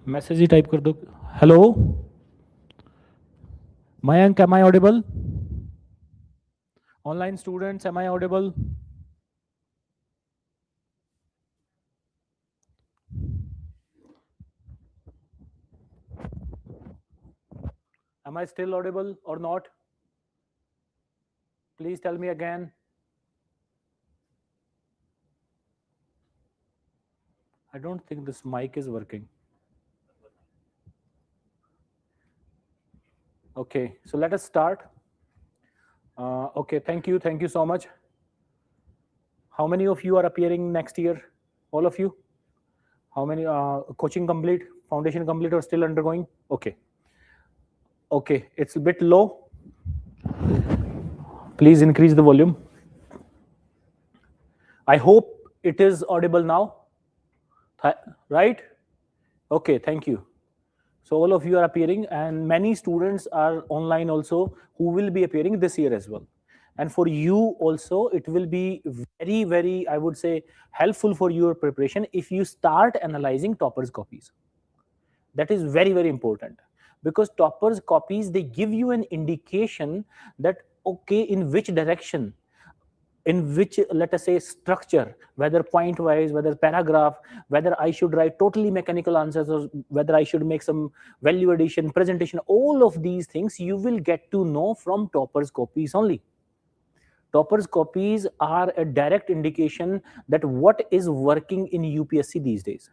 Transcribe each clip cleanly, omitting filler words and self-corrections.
Message ही type कर दो. Hello Mayank, am I audible? Online students, am I audible? Am I still audible or not? Please tell me again. I don't think this mic is working. Okay, so let us start. Okay, thank you so much. How many of you are appearing next year? All of you? How many coaching complete, foundation complete, or still undergoing? Okay. Okay, it's a bit low. Please increase the volume. I hope it is audible now. Right? Okay, thank you. So all of you are appearing, and many students are online also who will be appearing this year as well. And for you also, it will be very, very, I would say, helpful for your preparation if you start analyzing toppers copies. That is very, very important, because toppers copies, they give you an indication that, okay, in which direction, in which, let us say, structure, whether point wise, whether paragraph, whether I should write totally mechanical answers, or whether I should make some value addition, presentation, all of these things you will get to know from toppers copies only. Toppers copies are a direct indication that what is working in UPSC these days.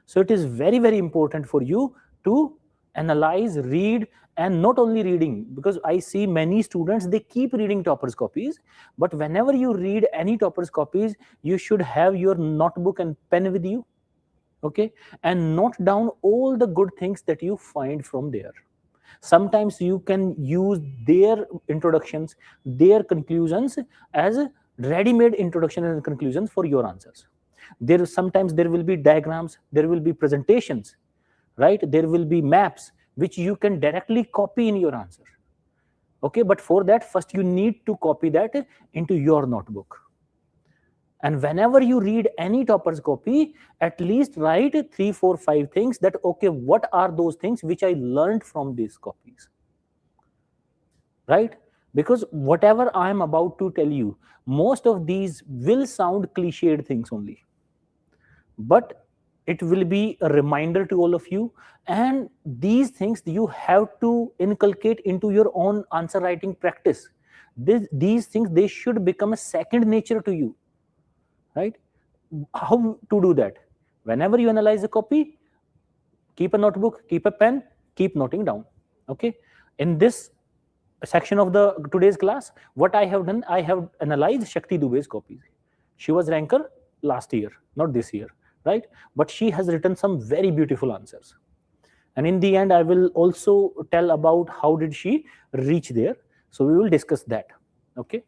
So it is very, very important for you to analyze, read, and not only reading, because I see many students, they keep reading toppers copies, but whenever you read any toppers copies, you should have your notebook and pen with you, okay, and note down all the good things that you find from there. Sometimes you can use their introductions, their conclusions as ready-made introduction and conclusions for your answers. Sometimes there will be diagrams, there will be presentations, right? There will be maps which you can directly copy in your answer. Okay, but for that, first you need to copy that into your notebook. And whenever you read any toppers copy, at least write 3, 4, 5 things that, okay, what are those things which I learned from these copies, right? Because whatever I am about to tell you, most of these will sound cliched things only, but it will be a reminder to all of you, and these things you have to inculcate into your own answer writing practice. These things, they should become a second nature to you, right? How to do that? Whenever you analyze a copy, keep a notebook, keep a pen, keep noting down. Okay, in this section of the today's class, what I have done, I have analyzed Shakti Dubey's copies. She was ranker last year, not this year, right? But she has written some very beautiful answers, and in the end I will also tell about how did she reach there. So we will discuss that. Okay,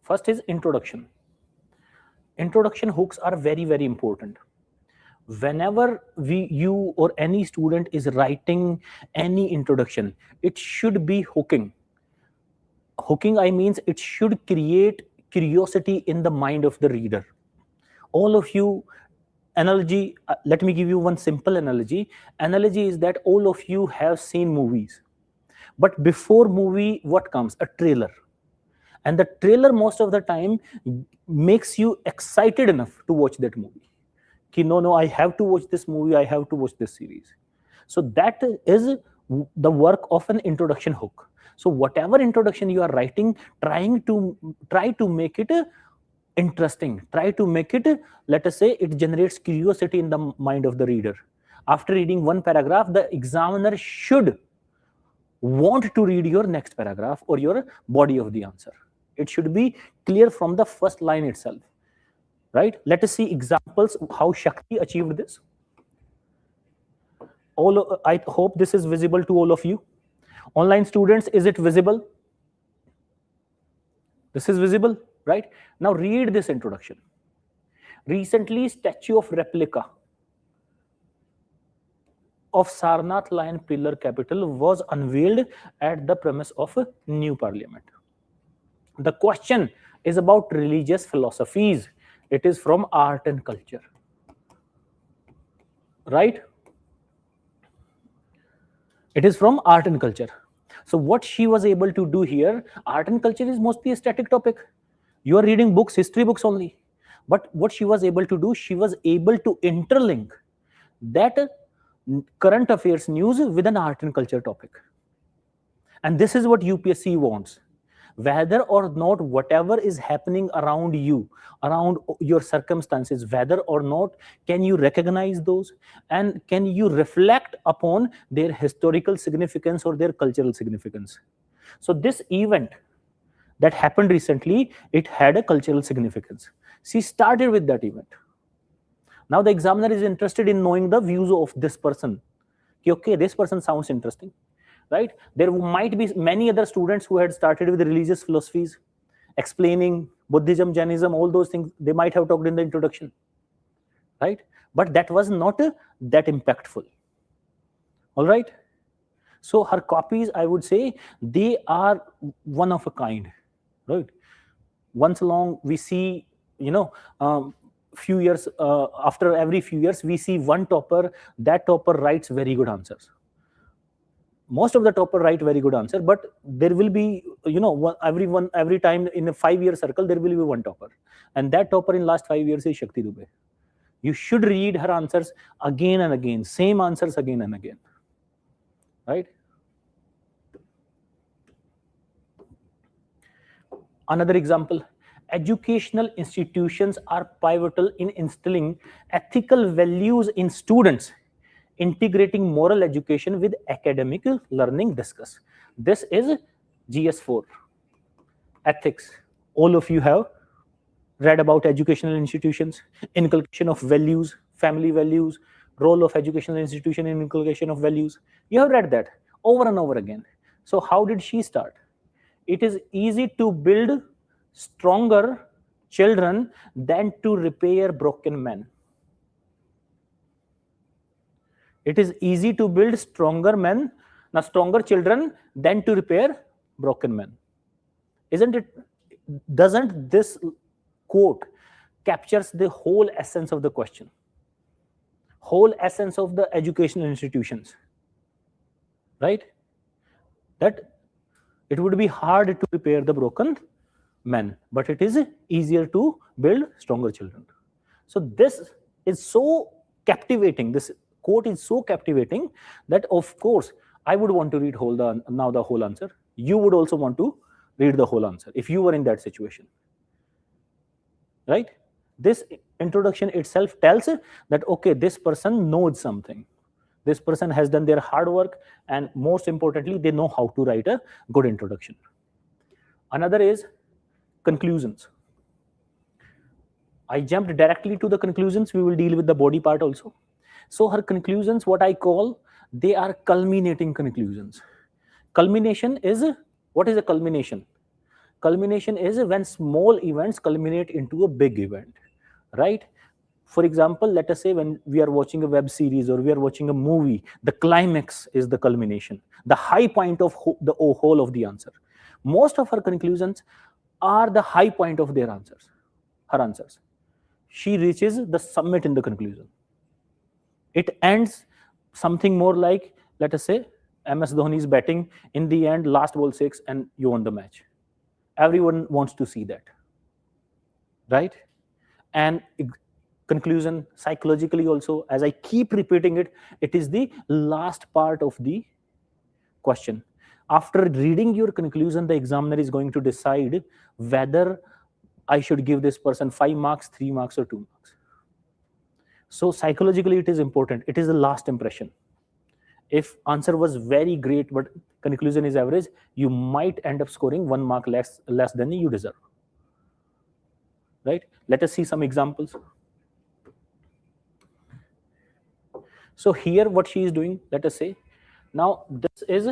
first is introduction. Introduction hooks are very, very important. Whenever you or any student is writing any introduction, it should be hooking. Hooking, I means it should create curiosity in the mind of the reader. All of you, analogy, let me give you one simple analogy. Analogy is that all of you have seen movies, but before movie, what comes? A trailer. And the trailer most of the time makes you excited enough to watch that movie. No, I have to watch this movie, I have to watch this series. So that is the work of an introduction hook. So whatever introduction you are writing, try to make it interesting, try to make it, let us say, it generates curiosity in the mind of the reader. After reading one paragraph, the examiner should want to read your next paragraph or your body of the answer. It should be clear from the first line itself, right? Let us see examples how Shakti achieved this. I hope this is visible to all of you. Online students, is it visible? This is visible, right? Now read this introduction. Recently, statue of replica. of Sarnath Lion Pillar Capital was unveiled at the premise of a new parliament. The question is about religious philosophies. It is from art and culture. Right? It is from art and culture. So what she was able to do here, art and culture is mostly a static topic. You are reading books, history books only. But what she was able to do, she was able to interlink that current affairs news with an art and culture topic. And this is what UPSC wants. Whether or not whatever is happening around you, around your circumstances, whether or not can you recognize those and can you reflect upon their historical significance or their cultural significance. So this event that happened recently, it had a cultural significance. She started with that event. Now the examiner is interested in knowing the views of this person. Okay, this person sounds interesting. Right? There might be many other students who had started with religious philosophies, explaining Buddhism, Jainism, all those things. They might have talked in the introduction, right? But that was not that impactful. All right. So her copies, I would say, they are one of a kind, right? Once along, we see, few years after every few years, we see one topper. That topper writes very good answers. Most of the topper write very good answer, but there will be, every time in a 5-year circle, there will be one topper. And that topper in last 5 years is Shakti Dubey. You should read her answers again and again, same answers again and again. Right? Another example, educational institutions are pivotal in instilling ethical values in students, integrating moral education with academic learning. Discuss. This is GS4, ethics. All of you have read about educational institutions, inculcation of values, family values, role of educational institution in inculcation of values. You have read that over and over again. So how did she start? It is easy to build stronger children than to repair broken men. It is easy to build stronger children than to repair broken men. Isn't it? Doesn't this quote captures the whole essence of the question, whole essence of the educational institutions, right? That it would be hard to repair the broken men, but it is easier to build stronger children. So this is so captivating. This quote is so captivating that, of course, I would want to read the whole answer. You would also want to read the whole answer if you were in that situation. Right? This introduction itself tells that, okay, this person knows something. This person has done their hard work, and most importantly, they know how to write a good introduction. Another is conclusions. I jumped directly to the conclusions. We will deal with the body part also. So her conclusions, what I call, they are culminating conclusions. Culmination is, what is a culmination? Culmination is when small events culminate into a big event, right? For example, let us say when we are watching a web series or we are watching a movie, the climax is the culmination, the high point of the whole of the answer. Most of her conclusions are the high point of their answers, her answers. She reaches the summit in the conclusion. It ends something more like, let us say, MS Dhoni is batting in the end, last ball 6, and you won the match. Everyone wants to see that, right? And conclusion, psychologically also, as I keep repeating it, it is the last part of the question. After reading your conclusion, the examiner is going to decide whether I should give this person 5 marks, 3 marks, or 2 marks. So psychologically, it is important. It is the last impression. If answer was very great, but conclusion is average, you might end up scoring 1 mark less than you deserve. Right? Let us see some examples. So here, what she is doing, let us say, now this is,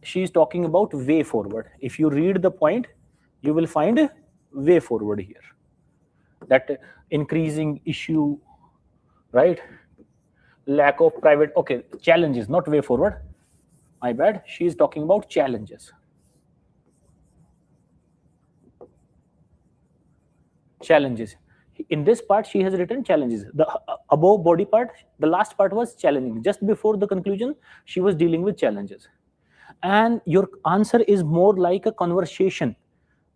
she is talking about way forward. If you read the point, you will find way forward here. That increasing issue, right? lack of private, okay, challenges, not way forward, my bad, she is talking about challenges. Challenges. In this part, she has written challenges. The above body part, the last part was challenging. Just before the conclusion, she was dealing with challenges. And your answer is more like a conversation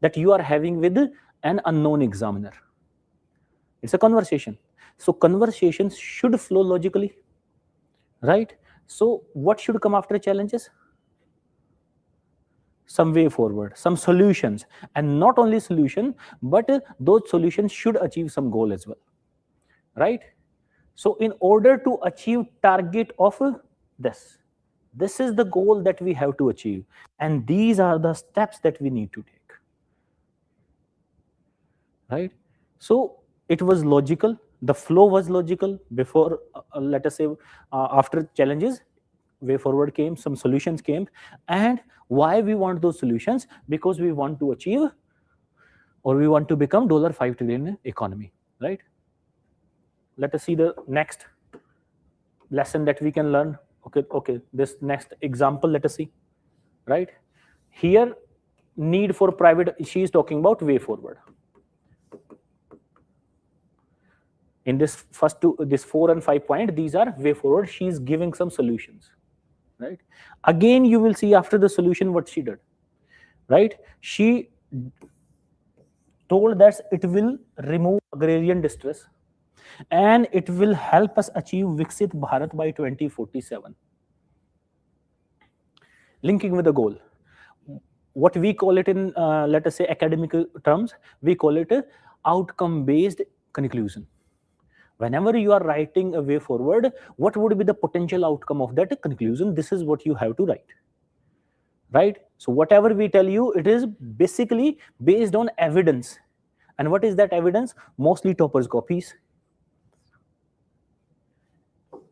that you are having with an unknown examiner. It's a conversation. So conversations should flow logically, right? So what should come after challenges? Some way forward, some solutions, and not only solution, but those solutions should achieve some goal as well, right? So in order to achieve target of this is the goal that we have to achieve, and these are the steps that we need to take, right? So it was logical, the flow was logical before, let us say, after challenges, way forward came, some solutions came. And why we want those solutions? Because we want to achieve, or we want to become $5 trillion economy, right? Let us see the next lesson that we can learn. Okay, this next example, let us see, right? Here, need for private, she is talking about way forward. In this first two, this 4 and 5 point, these are way forward. She is giving some solutions, right? Again, you will see after the solution what she did, right? She told that it will remove agrarian distress and it will help us achieve Viksit Bharat by 2047. Linking with the goal. What we call it in, let us say, academic terms, we call it a outcome-based conclusion. Whenever you are writing a way forward, what would be the potential outcome of that conclusion? This is what you have to write, right? So whatever we tell you, it is basically based on evidence. And what is that evidence? Mostly toppers copies.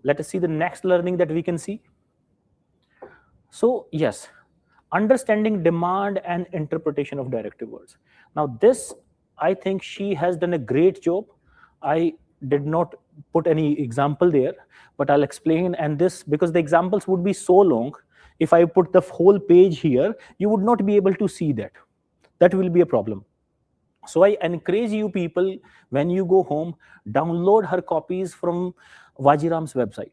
Let us see the next learning that we can see. So yes, understanding demand and interpretation of directive words. Now this, I think she has done a great job. I did not put any example there, but I'll explain. And this, because the examples would be so long, if I put the whole page here, you would not be able to see that. That will be a problem. So I encourage you people, when you go home, download her copies from Vajiram's website.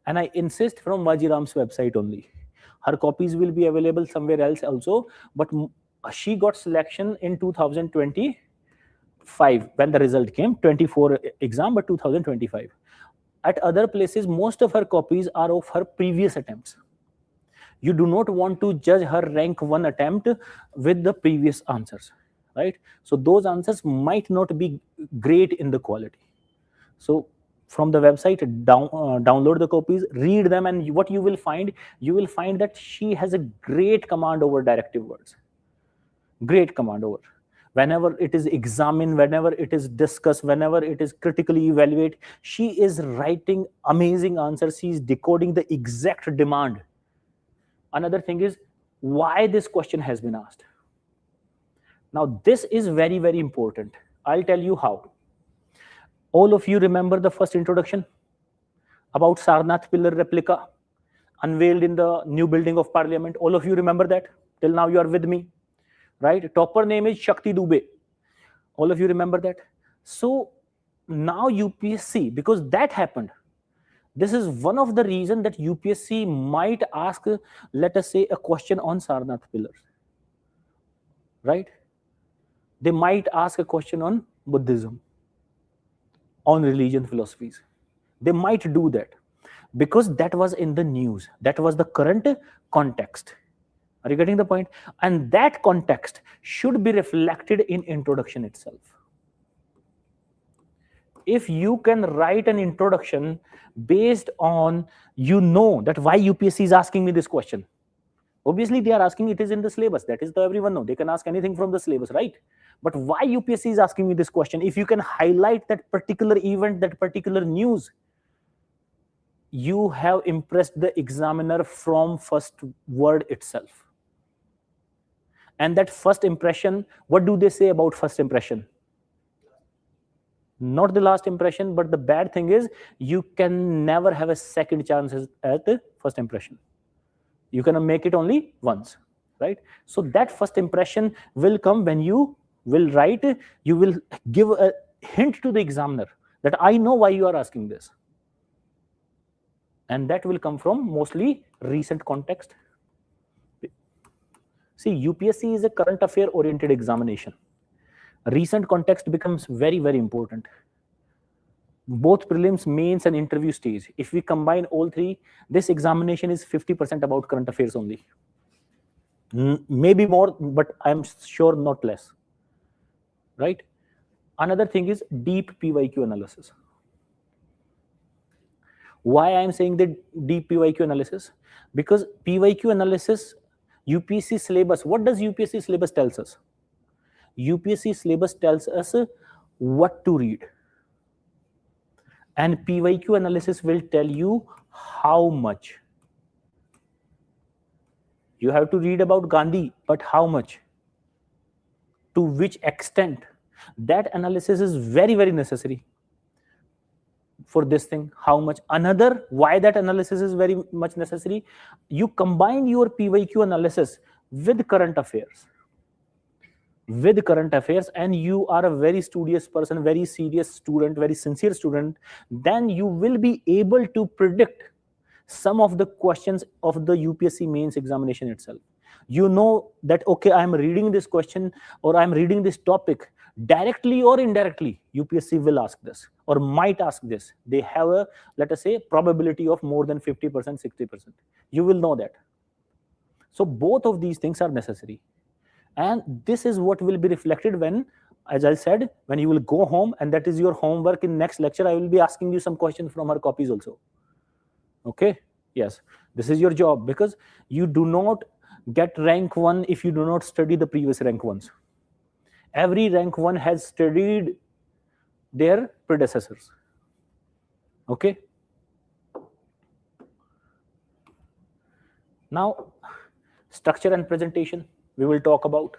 And I insist from Vajiram's website only. Her copies will be available somewhere else also, but she got selection in 2025 when the result came, 24 exam, but 2025. At other places, most of her copies are of her previous attempts. You do not want to judge her rank 1 attempt with the previous answers, right? So those answers might not be great in the quality. So from the website, download the copies, read them, and what you will find that she has a great command over directive words. Great command over. Whenever it is examined, whenever it is discussed, whenever it is critically evaluated, she is writing amazing answers. She is decoding the exact demand. Another thing is why this question has been asked. Now this is very, very important. I'll tell you how. All of you remember the first introduction about Sarnath pillar replica unveiled in the new building of Parliament. All of you remember that? Till now you are with me, right? Topper name is Shakti Dubey. All of you remember that? So now UPSC, because that happened, this is one of the reasons that UPSC might ask, let us say, a question on Sarnath pillars, right? They might ask a question on Buddhism, on religion philosophies. They might do that because that was in the news. That was the current context. Are you getting the point? And that context should be reflected in introduction itself. If you can write an introduction based on, you know, that why UPSC is asking me this question. Obviously, they are asking, it is in the syllabus. That is the everyone know. They can ask anything from the syllabus, right? But why UPSC is asking me this question? If you can highlight that particular event, that particular news, you have impressed the examiner from first word itself. And that first impression, what do they say about first impression? Not the last impression, but the bad thing is you can never have a second chance at the first impression. You can make it only once, right? So that first impression will come when you will write, you will give a hint to the examiner that I know why you are asking this. And that will come from mostly recent context. See, UPSC is a current affair oriented examination. Recent context becomes very, very important. Both prelims, mains, and interview stage. If we combine all three, this examination is 50% about current affairs only. Maybe more, but I'm sure not less. Right? Another thing is deep PYQ analysis. Why I'm saying the deep PYQ analysis? Because PYQ analysis, UPSC syllabus, what does UPSC syllabus tells us? UPSC syllabus tells us what to read. And PYQ analysis will tell you how much. You have to read about Gandhi, but how much? To which extent? That analysis is very, very necessary for this thing. How much? Another, why that analysis is very much necessary, you combine your PYQ analysis with current affairs. With current affairs, and you are a very studious person, very serious student, very sincere student, then you will be able to predict some of the questions of the UPSC mains examination itself. You know that, okay, I'm reading this question or I'm reading this topic, directly or indirectly, UPSC will ask this or might ask this. They have a, let us say, probability of more than 50%, 60%. You will know that. So both of these things are necessary. And this is what will be reflected when, as I said, when you will go home, and that is your homework. In next lecture, I will be asking you some questions from her copies also. Okay? Yes. This is your job, because you do not get rank 1 if you do not study the previous rank 1s. Every rank 1 has studied their predecessors. Okay? Now, structure and presentation we will talk about.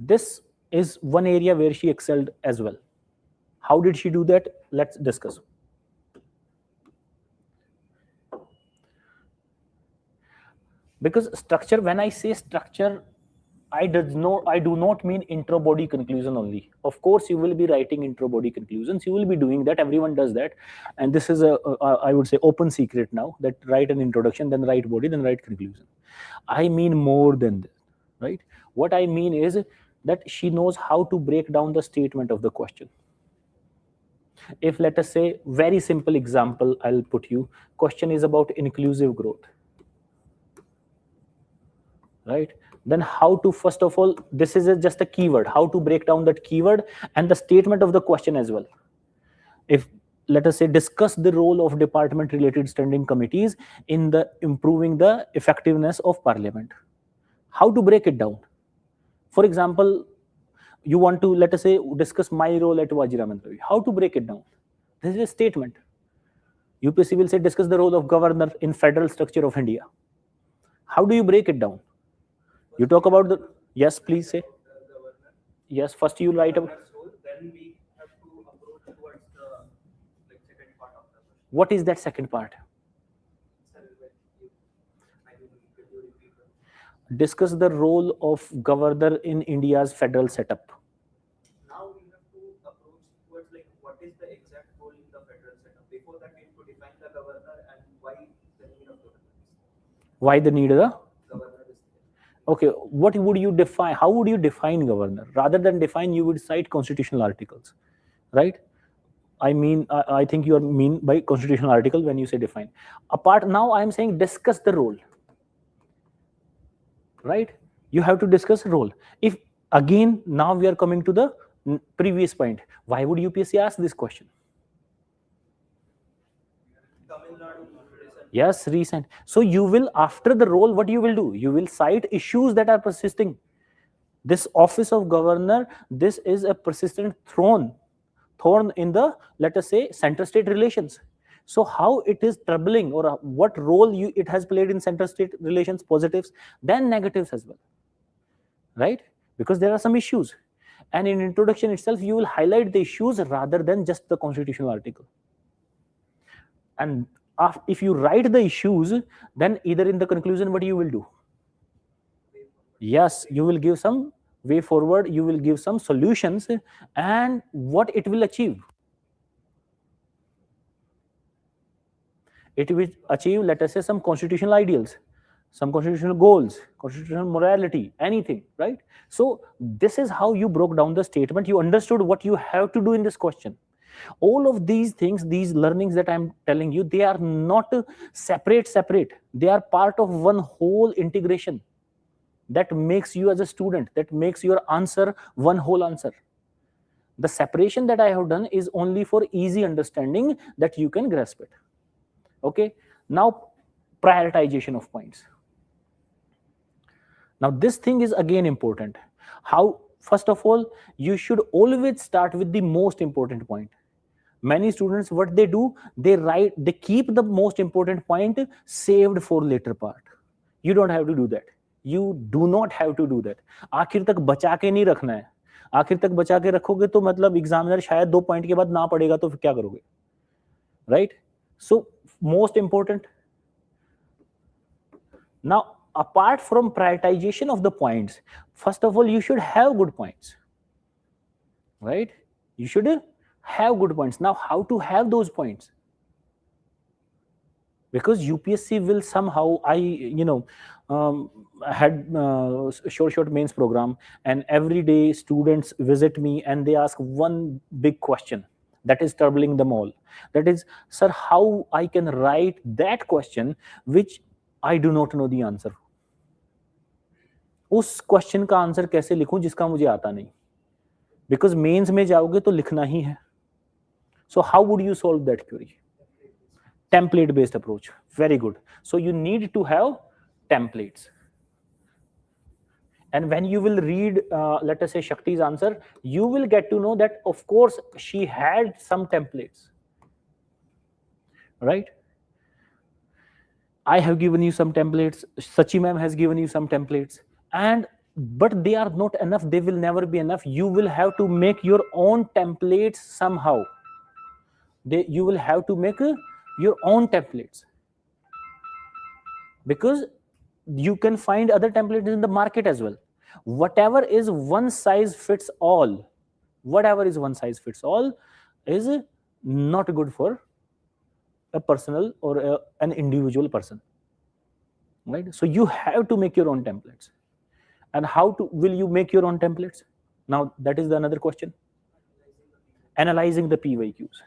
This is one area where she excelled as well. How did she do that? Let's discuss. Because structure, when I say structure, I do not mean intro, body, conclusion only. Of course, you will be writing intro, body, conclusions. You will be doing that. Everyone does that. And this is I would say, open secret now, that write an introduction, then write body, then write conclusion. I mean more than that, right? What I mean is that she knows how to break down the statement of the question. If, let us say, very simple example, I'll put you, question is about inclusive growth, right? Then how to, first of all, this is just a keyword, how to break down that keyword and the statement of the question as well. If, let us say, discuss the role of department related standing committees in the improving the effectiveness of parliament. How to break it down? For example, you want to, let us say, discuss my role at Vajiram and Ravi. How to break it down? This is a statement. UPSC will say, discuss the role of governor in federal structure of India. How do you break it down? You talk about the, yes, please say. Yes, first you write about. Then we have to approach towards the second part of the question. What is that second part? Discuss the role of governor in India's federal setup. Now we have to approach towards what is the exact role in the federal setup. Before that, we have to define the governor and why the need of governor. Why the need of the governor? Okay, what would you define? How would you define governor? Rather than define, you would cite constitutional articles, right? I mean, I think you mean by constitutional article when you say define. Apart, now I am saying discuss the role, right? You have to discuss role. If, again, now we are coming to the previous point. Why would UPSC ask this question? Yes, recent. So you will, after the role, what you will do? You will cite issues that are persisting. This office of governor, this is a persistent thorn in the, let us say, center-state relations. So how it is troubling, or what role it has played in center-state relations, positives, then negatives as well, right? Because there are some issues. And in introduction itself, you will highlight the issues rather than just the constitutional article. And if you write the issues, then either in the conclusion, what you will do? Yes, you will give some way forward, you will give some solutions, and what it will achieve. It will achieve, let us say, some constitutional ideals, some constitutional goals, constitutional morality, anything, right? So this is how you broke down the statement. You understood what you have to do in this question. All of these things, these learnings that I'm telling you, they are not separate. They are part of one whole integration that makes you as a student, that makes your answer one whole answer. The separation that I have done is only for easy understanding, that you can grasp it. Okay, now prioritization of points. Now this thing is again important. How? First of all, you should always start with the most important point. Many students, what they do, they keep the most important point saved for later part. You don't have to do that. You do not have to do that. आखिर तक बचा के नहीं रखना है. आखिर तक बचा के रखोगे तो मतलब एग्जामिनर शायद 2 पॉइंट के बाद ना पड़ेगा, तो फिर क्या करोगे, right? So most important. Now, apart from prioritization of the points, first of all, you should have good points, right? You should have good points. Now, how to have those points? Because UPSC will somehow, had short mains program, and every day students visit me and they ask one big question that is troubling them all. That is, sir, how I can write that question which I do not know the answer. उस question का answer कैसे लिखूं जिसका मुझे आता नहीं? Because mains में जाओगे तो लिखना ही है. So how would you solve that query? Template based approach. Very good. So you need to have templates. And when you will read, let us say, Shakti's answer, you will get to know that, of course, she had some templates, right? I have given you some templates. Sachi ma'am has given you some templates. But they are not enough. They will never be enough. You will have to make your own templates somehow. You will have to make your own templates. Because you can find other templates in the market as well. Whatever is one size fits all, is not good for a personal or an individual person, right? So you have to make your own templates. And how will you make your own templates? Now that is another question. Analyzing the PYQs,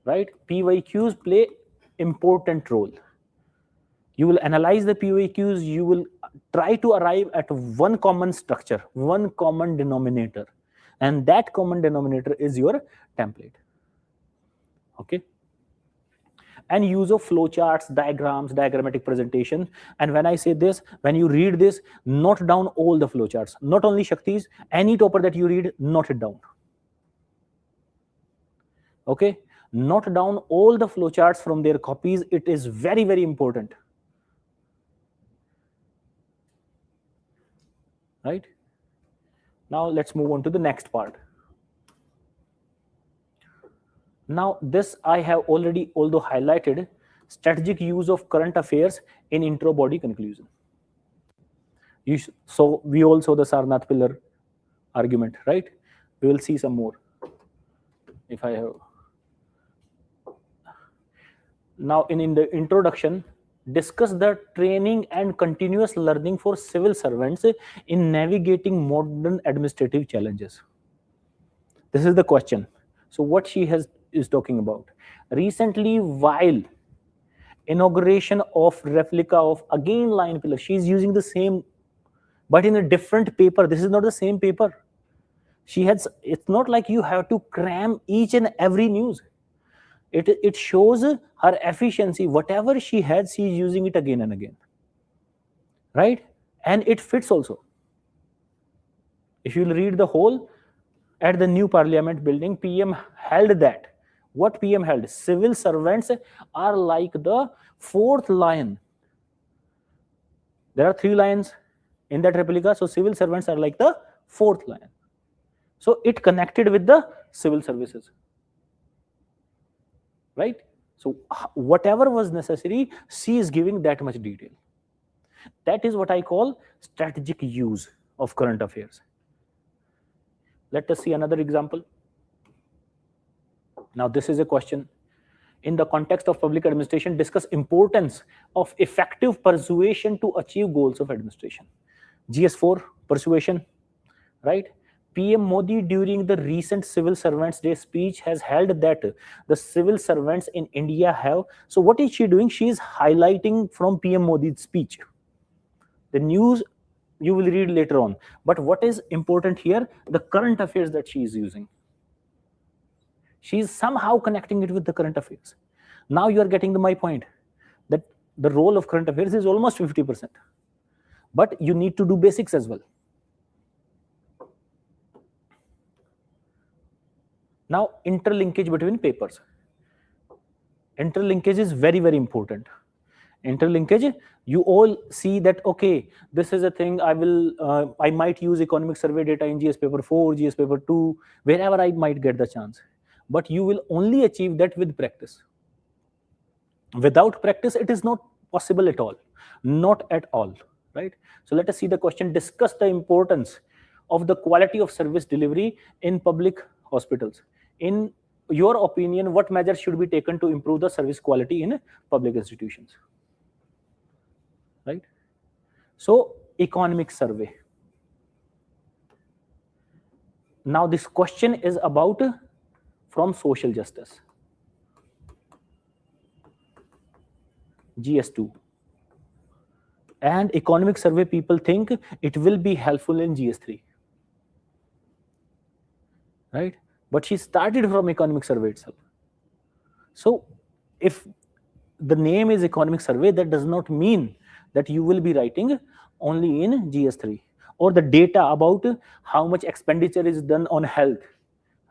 right? PYQs play important role. You will analyze the PYQs, you will try to arrive at one common structure, one common denominator, and that common denominator is your template. Okay? And use of flowcharts, diagrams, diagrammatic presentation. And when I say this, when you read this, note down all the flowcharts. Not only Shakti's, any topper that you read, note it down. Okay? Note down all the flowcharts from their copies. It is very, very important. Right? Now let's move on to the next part. Now this I have already although highlighted, strategic use of current affairs in intro body conclusion. So we all saw the Sarnath pillar argument, right? We will see some more if I have. Now in the introduction, discuss the training and continuous learning for civil servants in navigating modern administrative challenges. This is the question. So what she is talking about. Recently, while inauguration of replica of again line pillar, she is using the same, but in a different paper. This is not the same paper. It's not like you have to cram each and every news. It shows her efficiency. Whatever she is using it again and again, right? And it fits also. If you read the whole, at the new parliament building, PM held that. What PM held? Civil servants are like the fourth lion. There are 3 lions in that replica, so civil servants are like the 4th lion. So it connected with the civil services, right? So whatever was necessary, she is giving that much detail. That is what I call strategic use of current affairs. Let us see another example. Now this is a question. In the context of public administration, discuss importance of effective persuasion to achieve goals of administration. GS4, persuasion, right? PM Modi during the recent Civil Servants Day speech has held that the civil servants in India have. So what is she doing? She is highlighting from PM Modi's speech. The news you will read later on. But what is important here? The current affairs that she is using. She is somehow connecting it with the current affairs. Now you are getting my point that the role of current affairs is almost 50%. But you need to do basics as well. Now, interlinkage between papers. Interlinkage is very, very important. Interlinkage, you all see that, okay, this is a thing I might use economic survey data in GS paper 4, GS paper 2, wherever I might get the chance. But you will only achieve that with practice. Without practice, it is not possible at all. Not at all, right? So let us see the question. Discuss the importance of the quality of service delivery in public hospitals. In your opinion, what measures should be taken to improve the service quality in public institutions? Right? So, economic survey. Now, this question is about from social justice. GS2. And economic survey, people think it will be helpful in GS3. Right? But she started from economic survey itself. So, if the name is economic survey, that does not mean that you will be writing only in GS3 or the data about how much expenditure is done on health,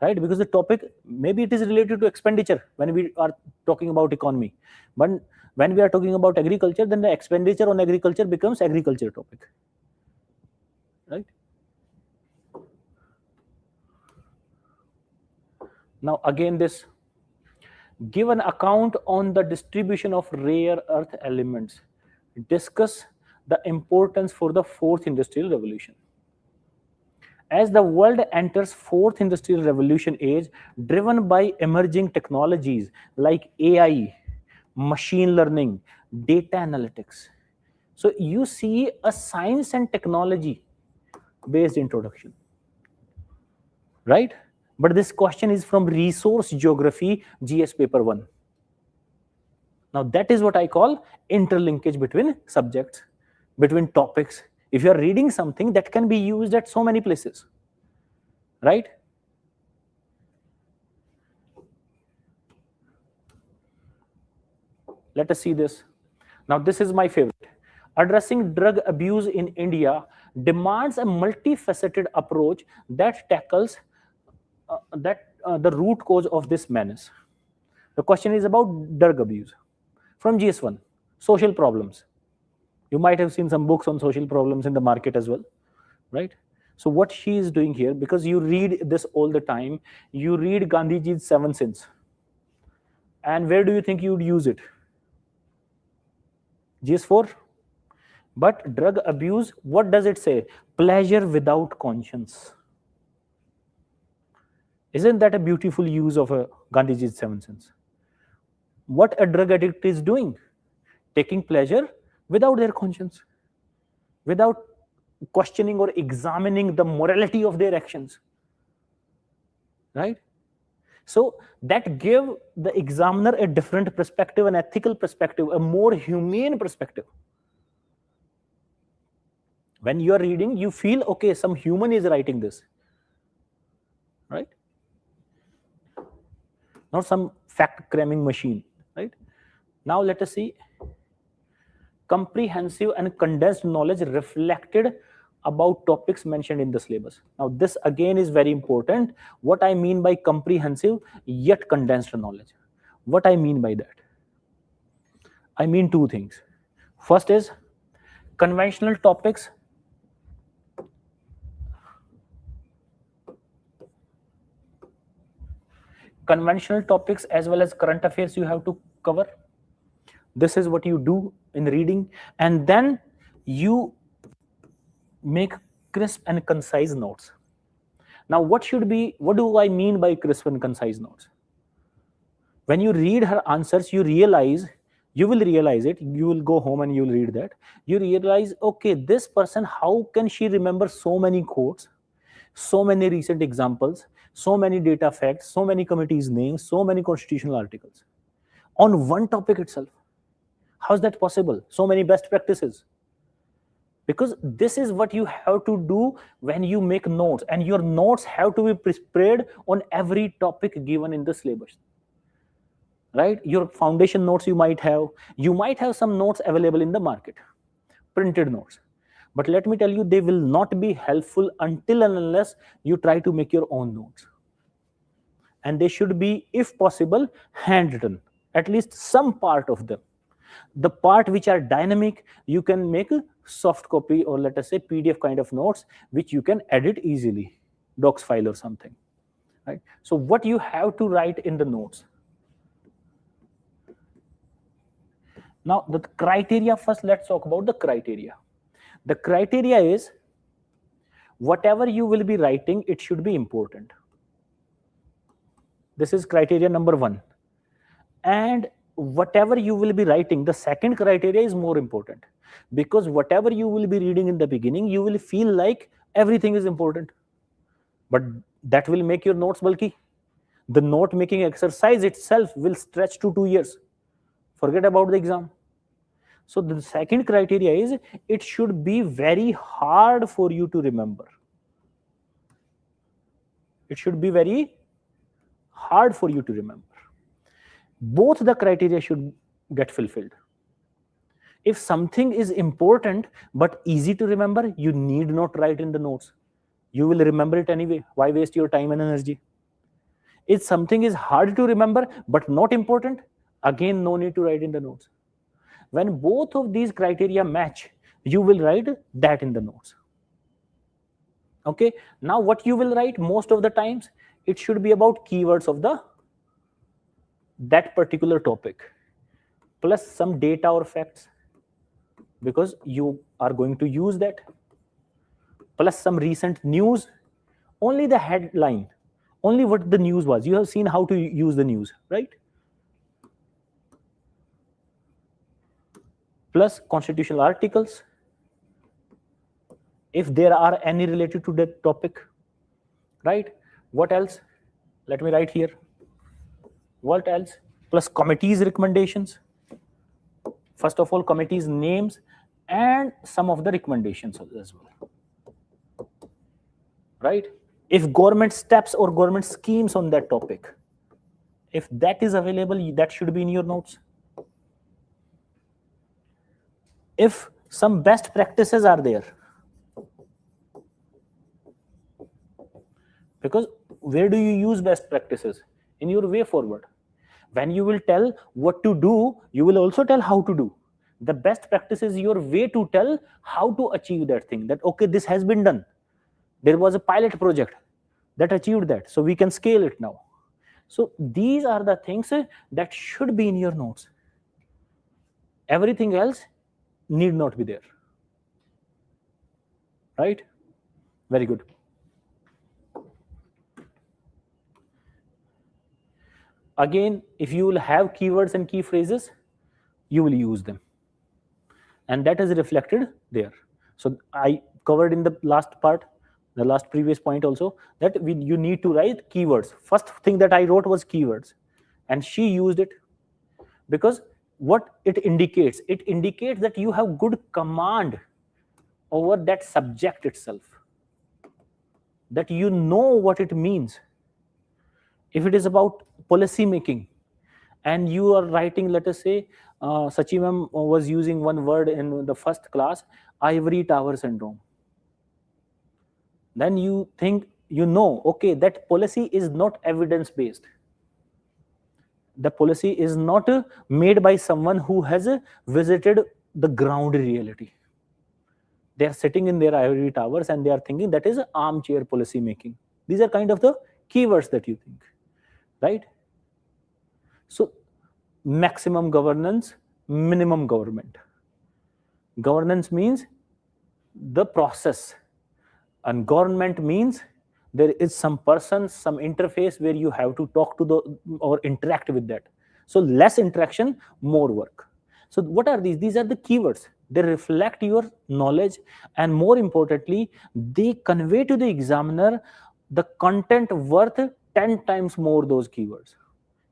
right? Because the topic, maybe it is related to expenditure when we are talking about economy. But when we are talking about agriculture, then the expenditure on agriculture becomes agriculture topic, right? Now, again, this give an account on the distribution of rare earth elements. Discuss the importance for the fourth industrial revolution. As the world enters fourth industrial revolution age, driven by emerging technologies like AI, machine learning, data analytics. So you see a science and technology based introduction, right? But this question is from resource geography, GS paper 1. Now that is what I call interlinkage between subjects, between topics. If you are reading something, that can be used at so many places, right? Let us see this. Now this is my favorite. Addressing drug abuse in India demands a multifaceted approach that tackles the root cause of this menace. The question is about drug abuse. From GS1, social problems. You might have seen some books on social problems in the market as well, right? So what she is doing here, because you read this all the time, you read Gandhiji's 7 sins. And where do you think you would use it? GS4. But drug abuse, what does it say? Pleasure without conscience. Isn't that a beautiful use of Gandhiji's 7 sins? What a drug addict is doing? Taking pleasure without their conscience, without questioning or examining the morality of their actions, right? So that give the examiner a different perspective, an ethical perspective, a more humane perspective. When you are reading, you feel, okay, some human is writing this, right? Not some fact cramming machine, right? Now let us see comprehensive and condensed knowledge reflected about topics mentioned in the syllabus. Now this again is very important. What I mean by comprehensive yet condensed knowledge. What I mean by that? I mean two things. First is conventional topics conventional topics as well as current affairs you have to cover. This is what you do in reading, and then you make crisp and concise notes. Now, what do I mean by crisp and concise notes? When you read her answers, you will realize it. You will go home and you will read that. You realize, okay, this person, how can she remember so many quotes, so many recent examples, so many data facts, so many committees' names, so many constitutional articles on one topic itself? How is that possible? So many best practices. Because this is what you have to do when you make notes, and your notes have to be prepared on every topic given in the syllabus. Right? Your foundation notes you might have some notes available in the market, printed notes. But let me tell you, they will not be helpful until and unless you try to make your own notes. And they should be, if possible, handwritten, at least some part of them. The part which are dynamic, you can make a soft copy, or let us say PDF kind of notes, which you can edit easily, docs file or something. Right? So what you have to write in the notes. Now, the criteria first, let's talk about the criteria. The criteria is, whatever you will be writing, it should be important. This is criteria number 1. And whatever you will be writing, the second criteria is more important, because whatever you will be reading in the beginning, you will feel like everything is important, but that will make your notes bulky. The note making exercise itself will stretch to 2 years. Forget about the exam. So the second criteria is, it should be very hard for you to remember. It should be very hard for you to remember. Both the criteria should get fulfilled. If something is important but easy to remember, you need not write in the notes. You will remember it anyway. Why waste your time and energy? If something is hard to remember but not important, again, no need to write in the notes. When both of these criteria match, you will write that in the notes. Okay, now what you will write most of the times, it should be about keywords of that particular topic, plus some data or facts, because you are going to use that, plus some recent news. Only the headline, only what the news was. You have seen how to use the news, right? Plus constitutional articles, if there are any related to that topic, right? What else? Let me write here. What else? Plus committees recommendations. First of all, committees names and some of the recommendations as well. Right? If government steps or government schemes on that topic, if that is available, that should be in your notes. If some best practices are there, because where do you use best practices? In your way forward. When you will tell what to do, you will also tell how to do. The best practice is your way to tell how to achieve that thing. That, okay, this has been done. There was a pilot project that achieved that, so we can scale it now. So these are the things that should be in your notes. Everything else need not be there. Right? Very good. Again, if you will have keywords and key phrases, you will use them. And that is reflected there. So I covered in the last part, the last previous point also, that you need to write keywords. First thing that I wrote was keywords. And she used it because what it indicates that you have good command over that subject itself, that you know what it means. If it is about policy making and you are writing, let us say, Sachi ma'am was using one word in the first class, ivory tower syndrome. Then you think, okay, that policy is not evidence based. The policy is not made by someone who has visited the ground reality. They are sitting in their ivory towers and they are thinking that is armchair policy making. These are kind of the keywords that you think, right? So maximum governance, minimum government. Governance means the process, and government means there is some person, some interface where you have to talk to the or interact with that. So less interaction, more work. So what are these are the keywords. They reflect your knowledge, and more importantly, they convey to the examiner the content worth 10 times more those keywords.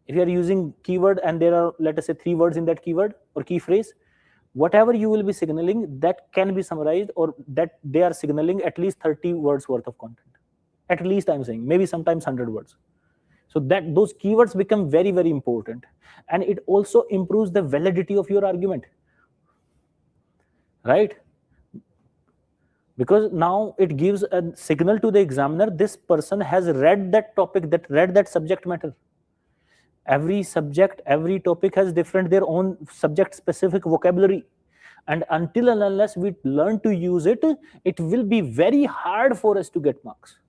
If you are using keyword and there are, let us say, 3 words in that keyword or key phrase, whatever you will be signaling, that can be summarized, or that they are signaling at least 30 words worth of content. At least, I'm saying, maybe sometimes 100 words. So that those keywords become very, very important, and it also improves the validity of your argument, right? Because now it gives a signal to the examiner, this person has read that topic, that read that subject matter. Every subject, every topic has different their own subject specific vocabulary, and until and unless we learn to use it, it will be very hard for us to get marks,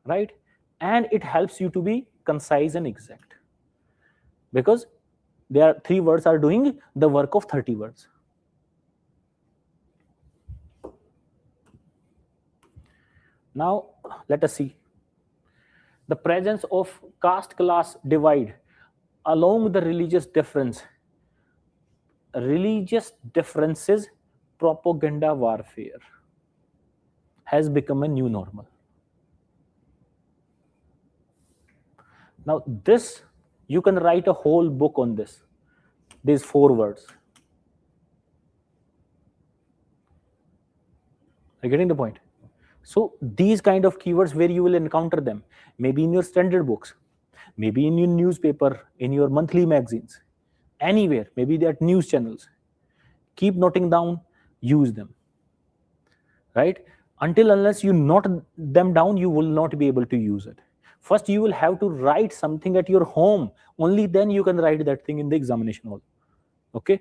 right? And it helps you to be concise and exact, because there are 3 words are doing the work of 30 words. Now let us see the presence of caste class divide along the religious differences. Propaganda warfare has become a new normal. Now this, you can write a whole book on this, these 4 words. Are you getting the point? So these kind of keywords, where you will encounter them, maybe in your standard books, maybe in your newspaper, in your monthly magazines, anywhere, maybe they are news channels. Keep noting down, use them, right? Until unless you note them down, you will not be able to use it. First, you will have to write something at your home. Only then you can write that thing in the examination hall. Okay?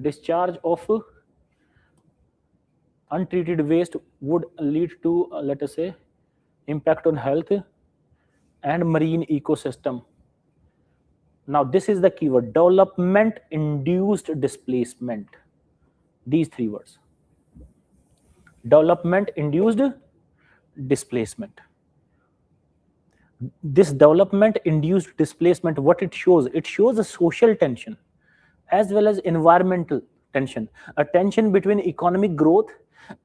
Discharge of untreated waste would lead to, let us say, impact on health and marine ecosystem. Now this is the keyword: development induced displacement. These 3 words: development induced displacement. This development induced displacement, what it shows a social tension as well as environmental tension, a tension between economic growth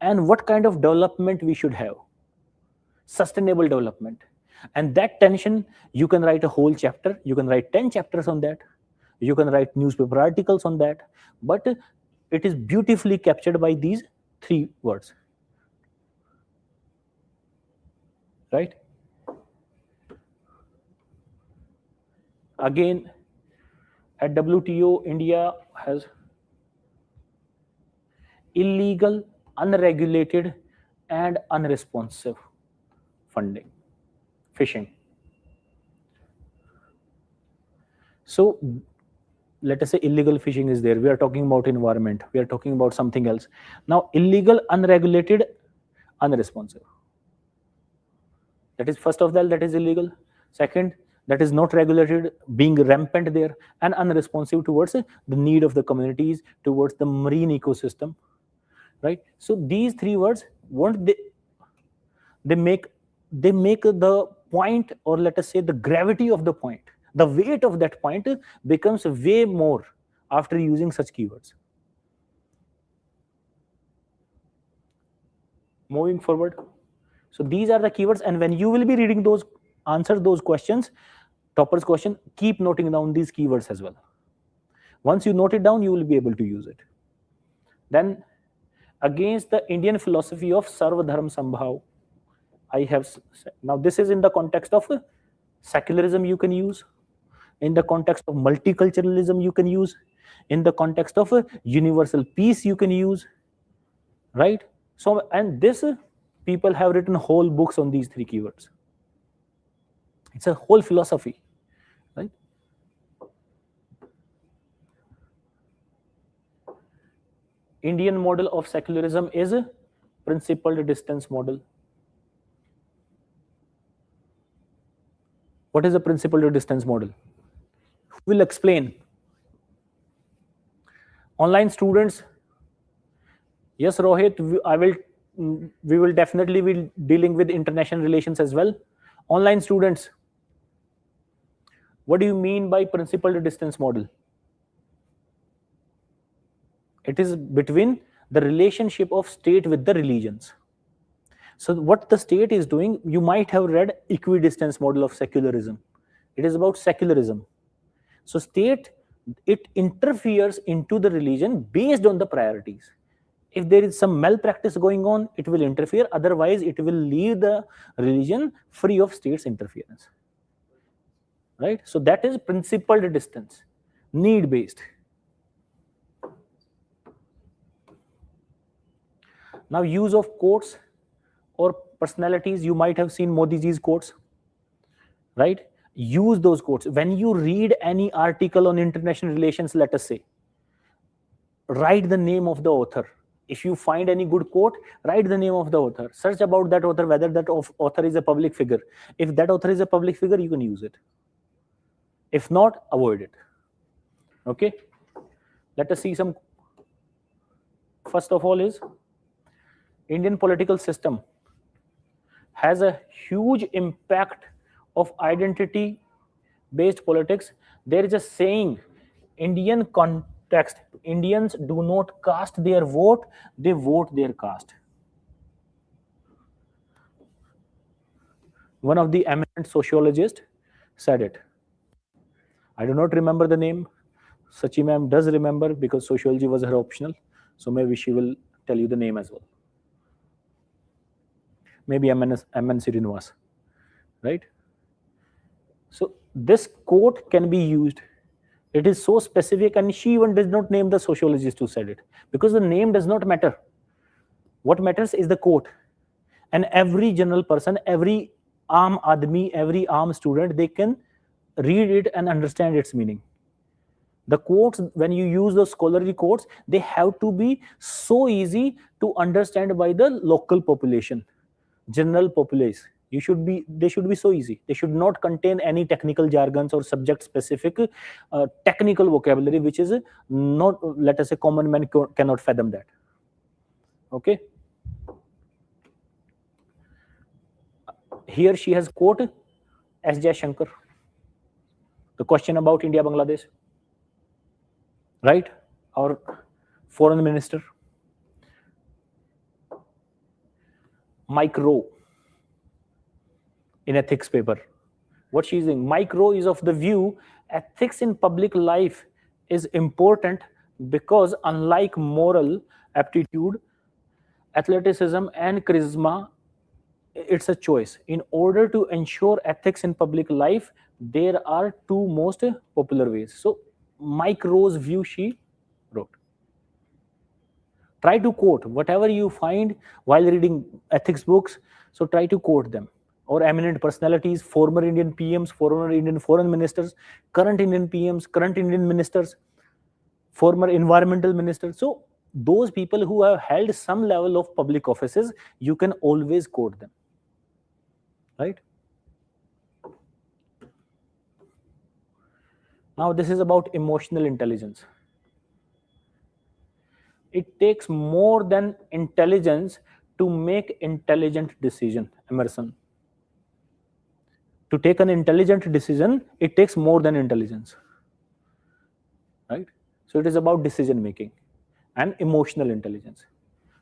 and what kind of development we should have, sustainable development. And that tension, you can write a whole chapter, you can write 10 chapters on that, you can write newspaper articles on that, but it is beautifully captured by these 3 words, right? Again, at WTO, India has illegal, unregulated, and unresponsive funding, fishing. So let us say illegal fishing is there. We are talking about environment. We are talking about something else. Now, illegal, unregulated, unresponsive. That is first of all, that is illegal. Second, that is not regulated, being rampant there, and unresponsive towards the need of the communities, towards the marine ecosystem, right? So these 3 words, won't they make the point, or let us say the gravity of the point, the weight of that point becomes way more after using such keywords. Moving forward, so these are the keywords, and when you will be reading those, answer those questions, toppers question, keep noting down these keywords as well. Once you note it down, you will be able to use it. Then, against the Indian philosophy of Sarva Dharma Sambhav, I have, now this is in the context of secularism, you can use, in the context of multiculturalism you can use, in the context of universal peace you can use, right? So, and this, people have written whole books on these 3 keywords. It's a whole philosophy, right? Indian model of secularism is principal distance model? What is the principal distance model? Who will explain? Online students. Yes, Rohit, we will definitely be dealing with international relations as well. Online students, what do you mean by principal distance model? It is between the relationship of state with the religions. So what the state is doing, you might have read equidistance model of secularism. It is about secularism. So state, it interferes into the religion based on the priorities. If there is some malpractice going on, it will interfere. Otherwise, it will leave the religion free of state's interference. Right? So that is principled distance, need-based. Now, use of quotes or personalities. You might have seen Modi ji's quotes, right? Use those quotes. When you read any article on international relations, let us say, write the name of the author. If you find any good quote, write the name of the author. Search about that author, whether that author is a public figure. If that author is a public figure, you can use it. If not, avoid it. Okay? Let us see some. First of all is Indian political system has a huge impact of identity-based politics. There is a saying, Indian context, Indians do not cast their vote, they vote their caste. One of the eminent sociologists said it. I do not remember the name. Sachi ma'am does remember because sociology was her optional. So maybe she will tell you the name as well. Maybe MN Srinivas, right? So this quote can be used. It is so specific, and she even did not name the sociologist who said it, because the name does not matter. What matters is the quote. And every general person, every aam admi, every aam student, they can read it and understand its meaning. The quotes, when you use those scholarly quotes, they have to be so easy to understand by the local population, general populace. They should be so easy. They should not contain any technical jargons or subject specific technical vocabulary, which is not, let us say, common man cannot fathom that. Okay. Here she has quote S. Jaishankar, the question about India Bangladesh, right? Our foreign minister. Mike Rowe in ethics paper. What she's saying, Mike Rowe is of the view ethics in public life is important because unlike moral aptitude, athleticism, and charisma, it's a choice. In order to ensure ethics in public life, there are two most popular ways. So Mike Rowe's view she wrote. Try to quote whatever you find while reading ethics books. So try to quote them, or eminent personalities, former Indian PMs, former Indian foreign ministers, current Indian PMs, current Indian ministers, former environmental ministers. So those people who have held some level of public offices, you can always quote them, right? Now this is about emotional intelligence. It takes more than intelligence to make intelligent decision, Emerson. To take an intelligent decision, it takes more than intelligence, right? So it is about decision making and emotional intelligence.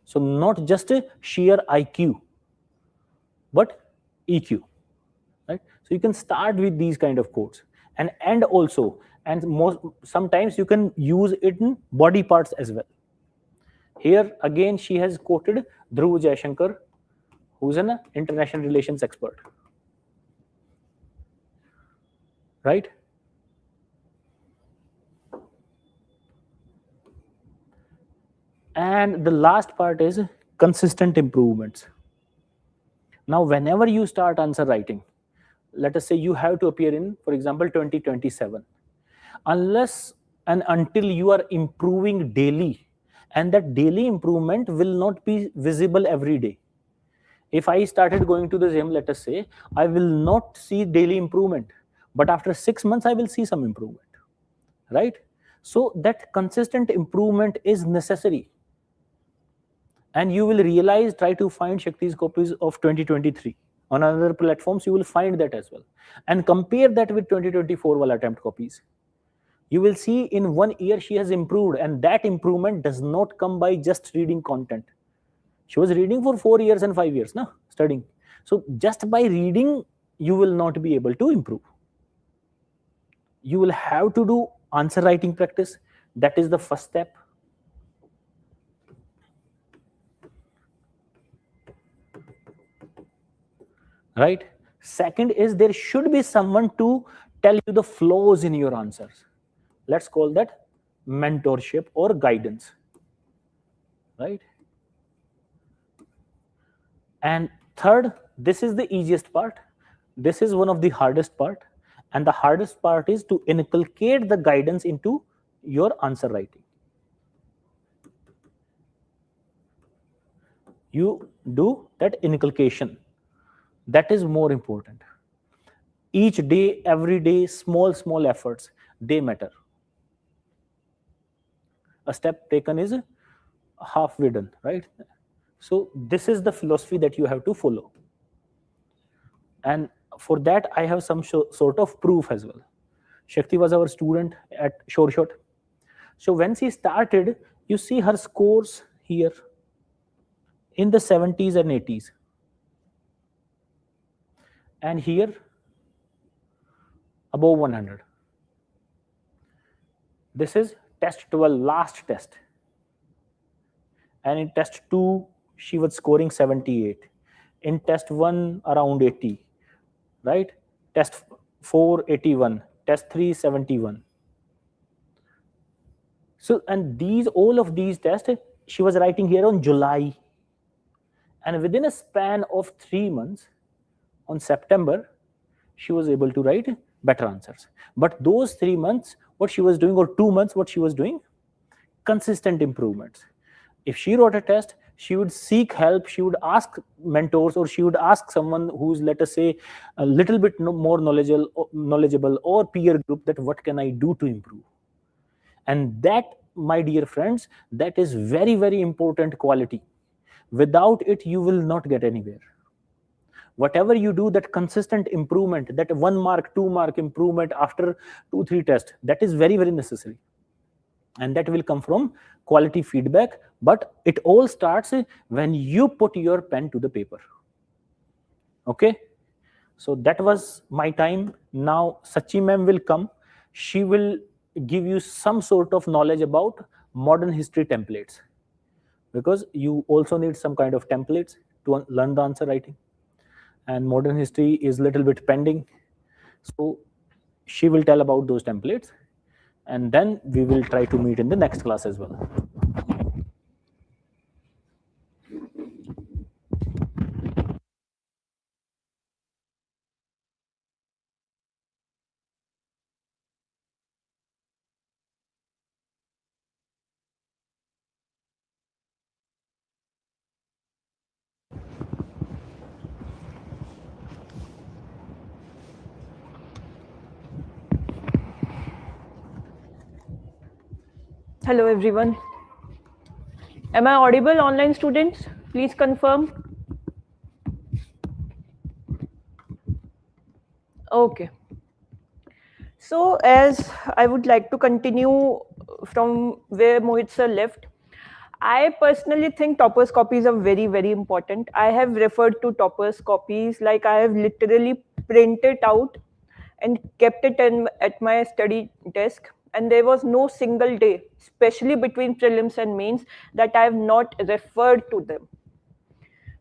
So not just a sheer IQ, but EQ, right? So you can start with these kind of quotes, and also, and sometimes you can use it in body parts as well. Here again, she has quoted Dhruv Jaishankar, who's an international relations expert, right? And the last part is consistent improvements. Now, whenever you start answer writing, let us say you have to appear in, for example, 2027. Unless and until you are improving daily, and that daily improvement will not be visible every day. If I started going to the gym, let us say, I will not see daily improvement, but after 6 months I will see some improvement, right? So that consistent improvement is necessary, and you will realize, try to find Shakti's copies of 2023 on other platforms, you will find that as well, and compare that with 2024 wala attempt copies. You will see in 1 year she has improved, and that improvement does not come by just reading content. She was reading for 4 years and 5 years, na, studying. So just by reading, you will not be able to improve. You will have to do answer writing practice. That is the first step. Right? Second is there should be someone to tell you the flaws in your answers. Let's call that mentorship or guidance. Right? And third, this is the easiest part. This is one of the hardest part. And the hardest part is to inculcate the guidance into your answer writing. You do that inculcation. That is more important. Each day, every day, small efforts, they matter. A step taken is halfway done, right? So this is the philosophy that you have to follow. And for that, I have some sort of proof as well. Shakti was our student at Sure Shot. So when she started, you see her scores here in the 70s and 80s. And here, above 100. This is test 12, last test. And in test 2, she was scoring 78. In test 1, around 80. Right? Test 4, 81. Test 3, 71. So, and all of these tests, she was writing here on July. And within a span of 3 months, on September, she was able to write better answers. But those 3 months, what she was doing, or 2 months, what she was doing, consistent improvements. If she wrote a test, she would seek help, she would ask mentors, or she would ask someone who's, let us say, a little bit more knowledgeable or peer group, that what can I do to improve? And that, my dear friends, that is very, very important quality. Without it, you will not get anywhere. Whatever you do, that consistent improvement, that 1 mark, 2 mark improvement after 2, 3 tests, that is very, very necessary. And that will come from quality feedback. But it all starts when you put your pen to the paper. Okay? So that was my time. Now Sachi ma'am will come. She will give you some sort of knowledge about modern history templates, because you also need some kind of templates to learn the answer writing. And modern history is a little bit pending. So she will tell about those templates, and then we will try to meet in the next class as well. Hello everyone. Am I audible, online students? Please confirm. Okay. So as I would like to continue from where Mohit sir left, I personally think toppers copies are very, very important. I have referred to toppers copies, like I have literally printed out and kept it at my study desk. And there was no single day, especially between prelims and mains, that I have not referred to them.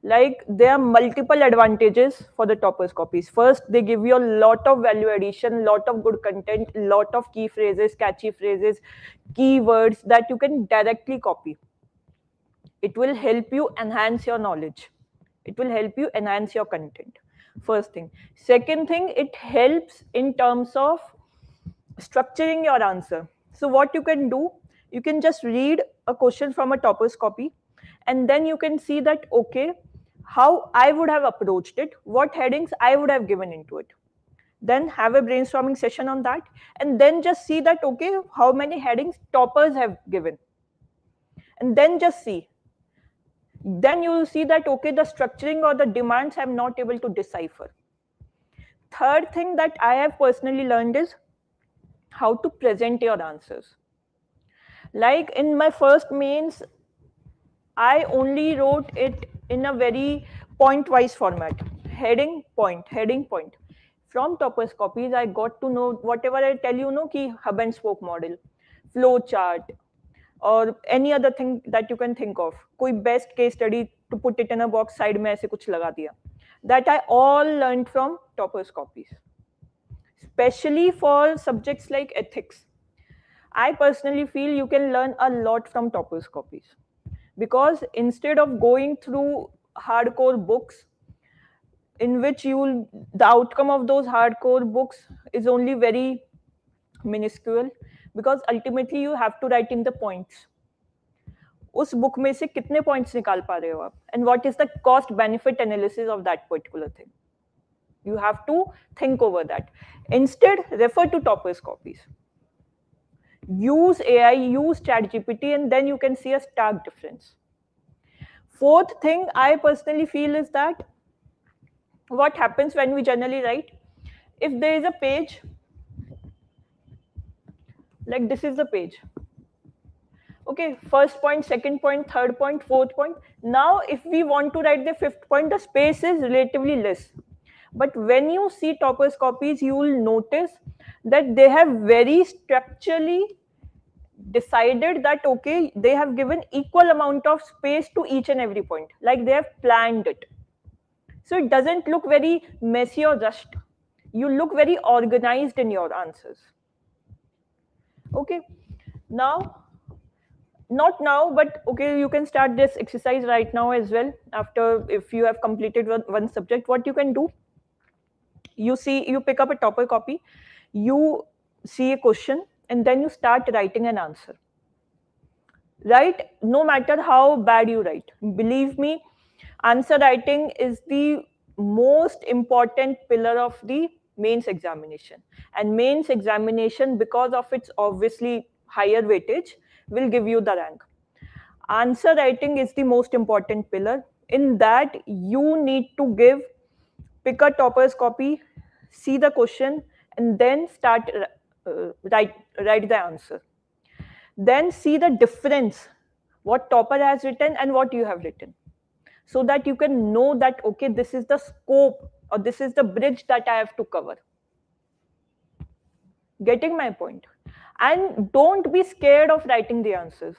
Like, there are multiple advantages for the toppers copies. First, they give you a lot of value addition, lot of good content, lot of key phrases, catchy phrases, keywords that you can directly copy. It will help you enhance your knowledge. It will help you enhance your content. First thing. Second thing, it helps in terms of structuring your answer. So what you can do, you can just read a question from a topper's copy, and then you can see that, okay, how I would have approached it, what headings I would have given into it. Then have a brainstorming session on that, and then just see that, okay, how many headings toppers have given, and then just see. Then you will see that, okay, the structuring or the demands I'm not able to decipher. Third thing that I have personally learned is how to present your answers. Like in my first mains, I only wrote it in a very point-wise format. Heading, point, heading, point. From toppers copies, I got to know whatever I tell you, ki hub and spoke model, flow chart, or any other thing that you can think of. कोई best case study to put it in a box side में ऐसे कुछ लगा दिया. That I all learned from toppers copies. Especially for subjects like ethics. I personally feel you can learn a lot from toppers copies. Because instead of going through hardcore books, in which the outcome of those hardcore books is only very minuscule, because ultimately you have to write in the points. उस book में से कितने points निकाल पा रहे हो आप, and what is the cost benefit analysis of that particular thing. You have to think over that. Instead, refer to toppers copies. Use AI, use ChatGPT, and then you can see a stark difference. Fourth thing I personally feel is that what happens when we generally write, if there is a page, like this is the page. Okay, first point, second point, third point, fourth point. Now, if we want to write the fifth point, the space is relatively less. But when you see toppers copies, you will notice that they have very structurally decided that, okay, they have given equal amount of space to each and every point, like they have planned it. So it doesn't look very messy or rushed. You look very organized in your answers. Okay, now, not now, but okay, you can start this exercise right now as well. After, if you have completed one subject, what you can do, you pick up a topper copy, you see a question, and then you start writing an answer. Right? No matter how bad you write, believe me, answer writing is the most important pillar of the mains examination. And mains examination, because of its obviously higher weightage, will give you the rank. Answer writing is the most important pillar. In that, you need to pick a topper's copy, see the question, and then start write the answer. Then see the difference, what topper has written and what you have written, so that you can know that, okay, this is the scope or this is the bridge that I have to cover. Getting my point? And don't be scared of writing the answers.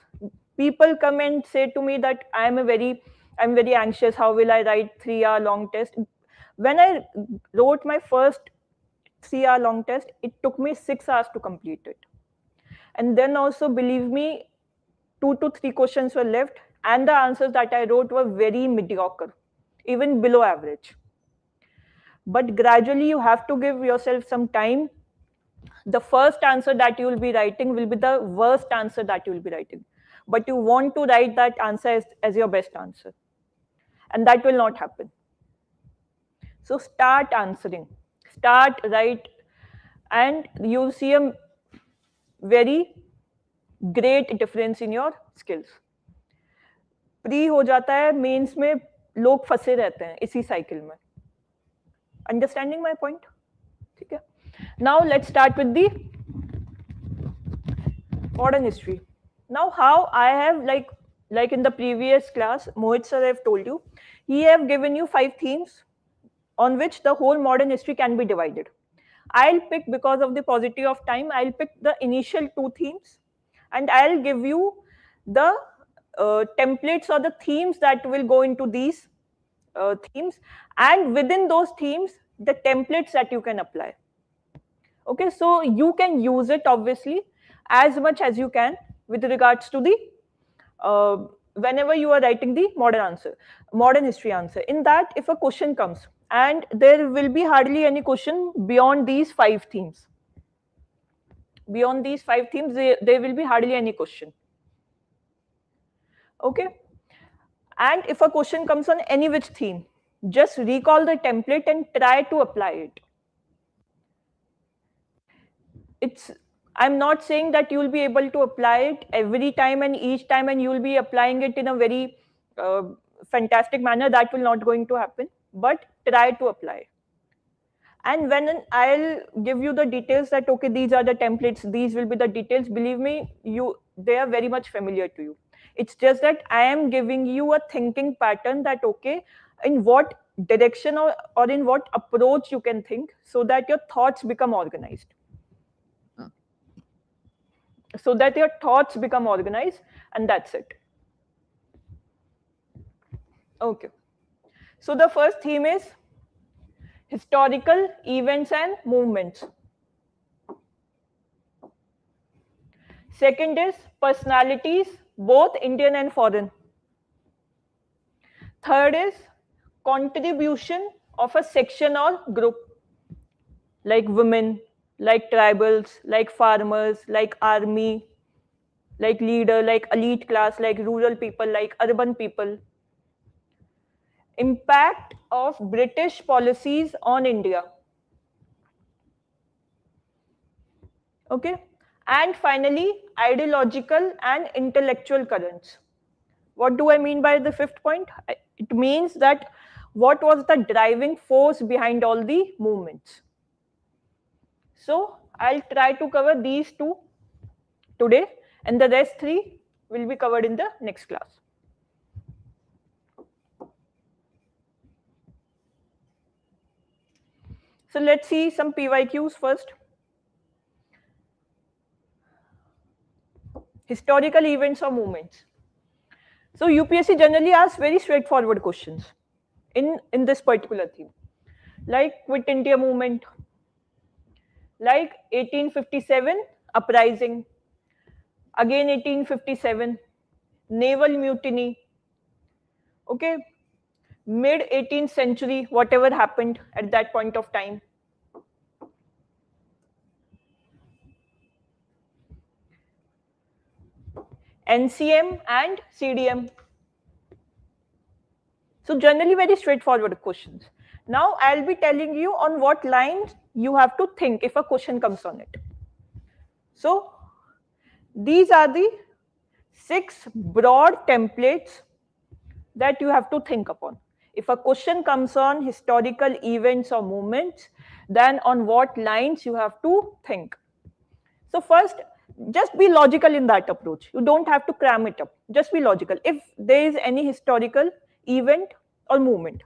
People come and say to me that I'm very anxious. How will I write 3-hour long test? When I wrote my first 3-hour long test, it took me 6 hours to complete it. And then also, believe me, 2 to 3 questions were left, and the answers that I wrote were very mediocre, even below average. But gradually, you have to give yourself some time. The first answer that you will be writing will be the worst answer that you will be writing. But you want to write that answer as your best answer. And that will not happen. So start answering. Start, write, and you'll see a very great difference in your skills. Pre हो जाता है, mains में लोग फंसे रहते हैं इसी cycle में. Understanding my point? ठीक है. Now let's start with the modern history. Now, how I have, like in the previous class, Mohit sir have told you, he have given you 5 themes on which the whole modern history can be divided. I'll pick, because of the paucity of time, I'll pick the initial 2 themes, and I'll give you the templates or the themes that will go into these themes, and within those themes, the templates that you can apply. Okay, so you can use it obviously as much as you can with regards to the whenever you are writing the modern history answer. In that, if a question comes, and there will be hardly any question beyond these 5 themes. Beyond these 5 themes, there will be hardly any question. Okay. And if a question comes on any which theme, just recall the template and try to apply it. I'm not saying that you will be able to apply it every time and each time and you will be applying it in a very uh, fantastic manner. That will not going to happen, but try to apply. And when I'll give you the details that okay, these are the templates, these will be the details, believe me, they are very much familiar to you. It's just that I am giving you a thinking pattern that okay, in what direction or in what approach you can think so that your thoughts become organized. So that your thoughts become organized, and that's it. Okay. So the first theme is historical events and movements. Second is personalities, both Indian and foreign. Third is contribution of a section or group, like women, like tribals, like farmers, like army, like leader, like elite class, like rural people, like urban people. Impact of British policies on India. Okay. And finally, ideological and intellectual currents. What do I mean by the fifth point? It means that what was the driving force behind all the movements. So I'll try to cover these two today, and the rest three will be covered in the next class. So let's see some PYQs first. Historical events or movements. So UPSC generally asks very straightforward questions in this particular theme, like Quit India movement, like 1857 uprising, again 1857 naval mutiny. Okay, mid 18th century, whatever happened at that point of time. NCM and CDM. So generally very straightforward questions. Now I'll be telling you on what lines you have to think if a question comes on it. So these are the 6 broad templates that you have to think upon. If a question comes on historical events or movements, then on what lines you have to think. So first, just be logical in that approach. You don't have to cram it up. Just be logical. If there is any historical event or movement,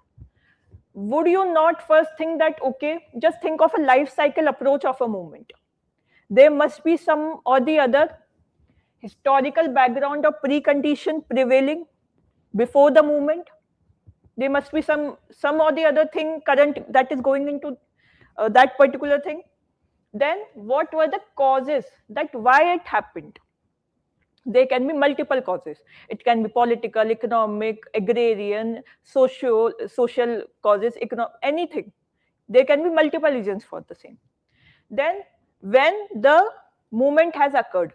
would you not first think that, okay, just think of a life cycle approach of a movement. There must be some or the other historical background or precondition prevailing before the movement. There must be some or the other thing current that is going into that particular thing. Then what were the causes that why it happened? There can be multiple causes. It can be political, economic, agrarian, social causes, anything. There can be multiple reasons for the same. Then when the movement has occurred,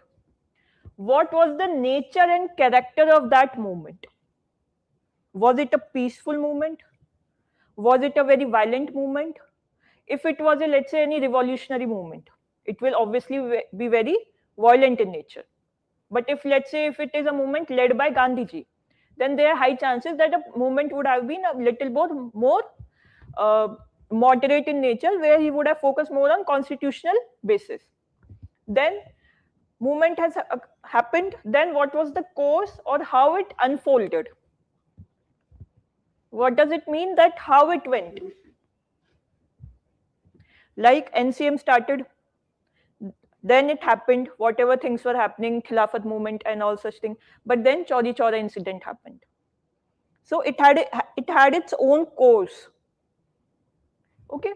what was the nature and character of that movement? Was it a peaceful movement? Was it a very violent movement? If it was a, let's say, any revolutionary movement, it will obviously be very violent in nature. But if, let's say, if it is a movement led by Gandhiji, then there are high chances that a movement would have been a little bit more moderate in nature, where he would have focused more on constitutional basis. Then movement has happened. Then what was the course or how it unfolded? What does it mean that how it went? Like NCM started, then it happened, whatever things were happening, Khilafat movement and all such thing. But then Chauri Chaura incident happened. So it had its own course. Okay,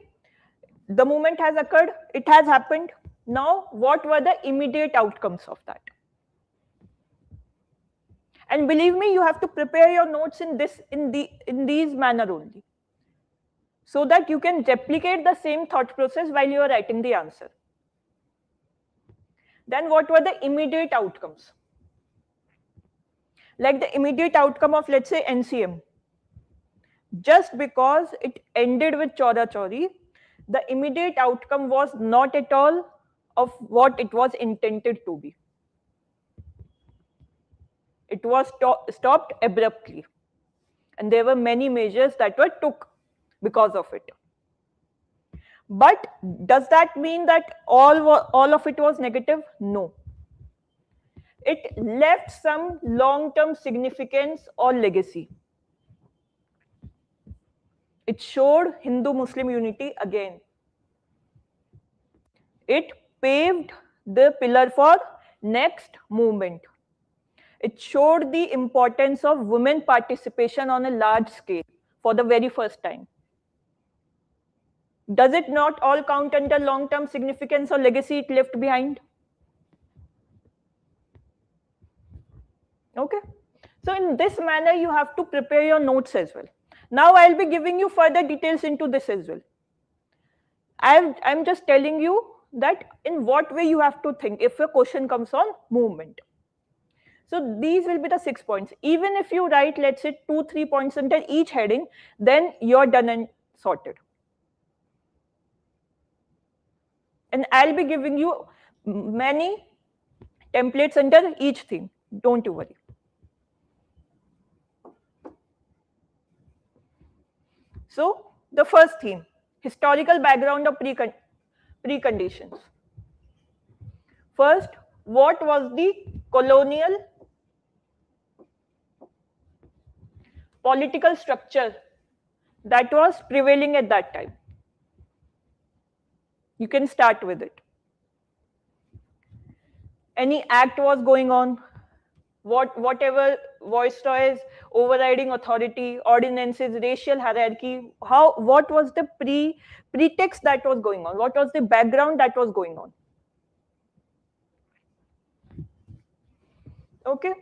the movement has occurred, it has happened. Now, what were the immediate outcomes of that? And believe me, you have to prepare your notes in these manner only, so that you can replicate the same thought process while you are writing the answer. Then what were the immediate outcomes? Like the immediate outcome of, let's say, NCM. Just because it ended with Chora Chori, the immediate outcome was not at all of what it was intended to be. It was stopped abruptly. And there were many measures that were took because of it. But does that mean that all of it was negative? No. It left some long-term significance or legacy. It showed Hindu-Muslim unity again. It paved the pillar for next movement. It showed the importance of women participation on a large scale for the very first time. Does it not all count under long-term significance or legacy it left behind? Okay. So in this manner, you have to prepare your notes as well. Now I'll be giving you further details into this as well. I'm just telling you that in what way you have to think if a question comes on movement. So these will be the 6 points. Even if you write, let's say, 2-3 points under each heading, then you're done and sorted. And I'll be giving you many templates under each theme. Don't you worry. So the first theme, historical background of preconditions. First, what was the colonial political structure that was prevailing at that time? You can start with it. Any act was going on, whatever viceroy's overriding authority, ordinances, racial hierarchy, what was the pretext that was going on? What was the background that was going on? Okay.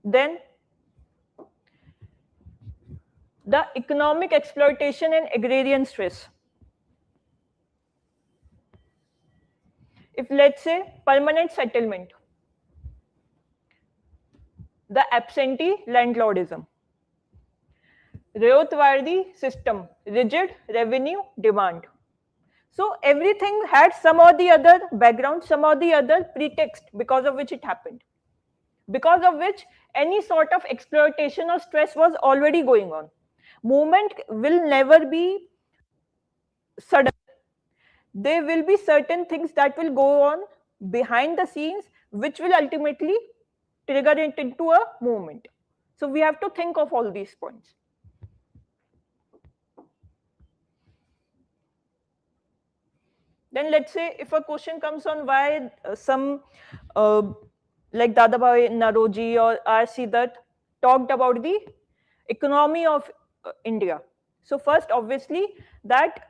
Then the economic exploitation and agrarian stress. If, let's say, permanent settlement, the absentee landlordism, Rayotwardi system, rigid revenue demand. So everything had some or the other background, some or the other pretext because of which it happened, because of which any sort of exploitation or stress was already going on. Movement will never be sudden. There will be certain things that will go on behind the scenes which will ultimately trigger it into a movement. So we have to think of all these points. Then let's say if a question comes on why some like Dadabhai Naroji or R.C. Dutt talked about the economy of India. So first, obviously, that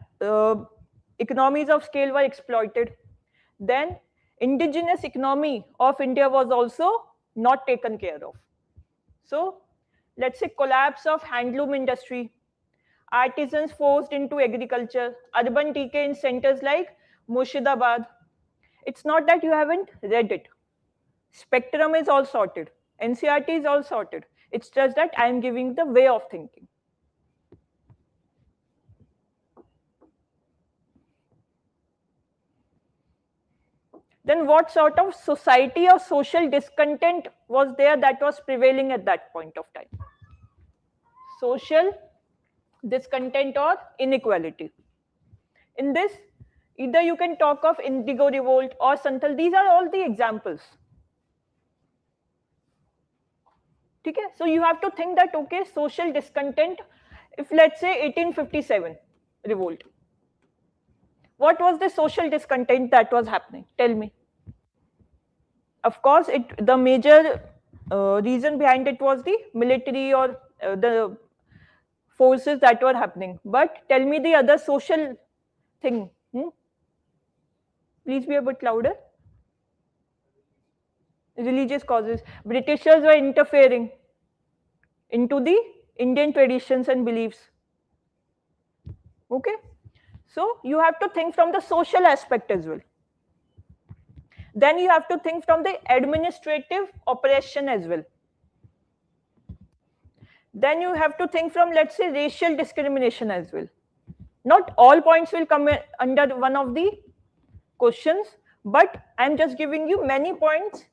economies of scale were exploited. Then indigenous economy of India was also not taken care of. So let's say collapse of handloom industry, artisans forced into agriculture, urban TK in centers like Murshidabad. It's not that you haven't read it. Spectrum is all sorted. NCERT is all sorted. It's just that I am giving the way of thinking. Then what sort of society or social discontent was there that was prevailing at that point of time? Social discontent or inequality. In this, either you can talk of Indigo Revolt or Santhal. These are all the examples. Okay? So you have to think that, okay, social discontent, if let's say 1857 revolt, what was the social discontent that was happening? Tell me. Of course, the major reason behind it was the military or the forces that were happening. But tell me the other social thing. Please be a bit louder. Religious causes. Britishers were interfering into the Indian traditions and beliefs. Okay? So you have to think from the social aspect as well. Then you have to think from the administrative operation as well. Then you have to think from, let's say, racial discrimination as well. Not all points will come under one of the questions, but I'm just giving you many points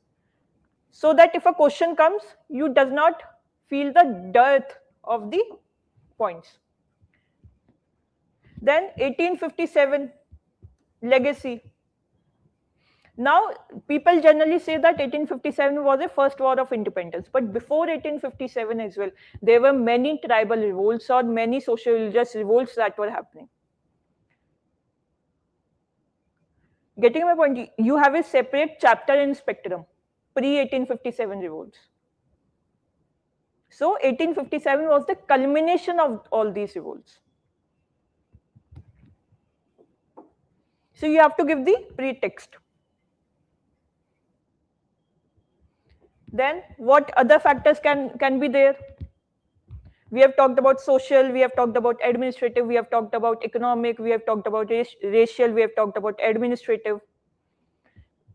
so that if a question comes, you does not feel the dearth of the points. Then 1857, legacy. Now, people generally say that 1857 was the first war of independence, but before 1857 as well, there were many tribal revolts or many social religious revolts that were happening. Getting my point, you have a separate chapter in Spectrum, pre-1857 revolts. So 1857 was the culmination of all these revolts. So you have to give the pretext. Then what other factors can be there? We have talked about social, we have talked about administrative, we have talked about economic, we have talked about racial, we have talked about administrative.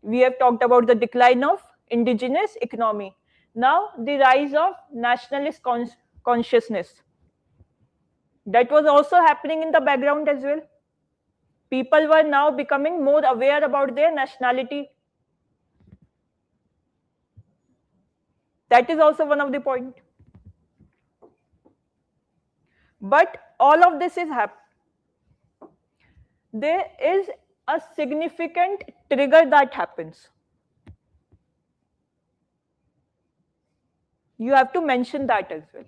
We have talked about the decline of indigenous economy. Now, the rise of nationalist consciousness. That was also happening in the background as well. People were now becoming more aware about their nationality. That is also one of the points. But all of this is happening. There is a significant trigger that happens. You have to mention that as well.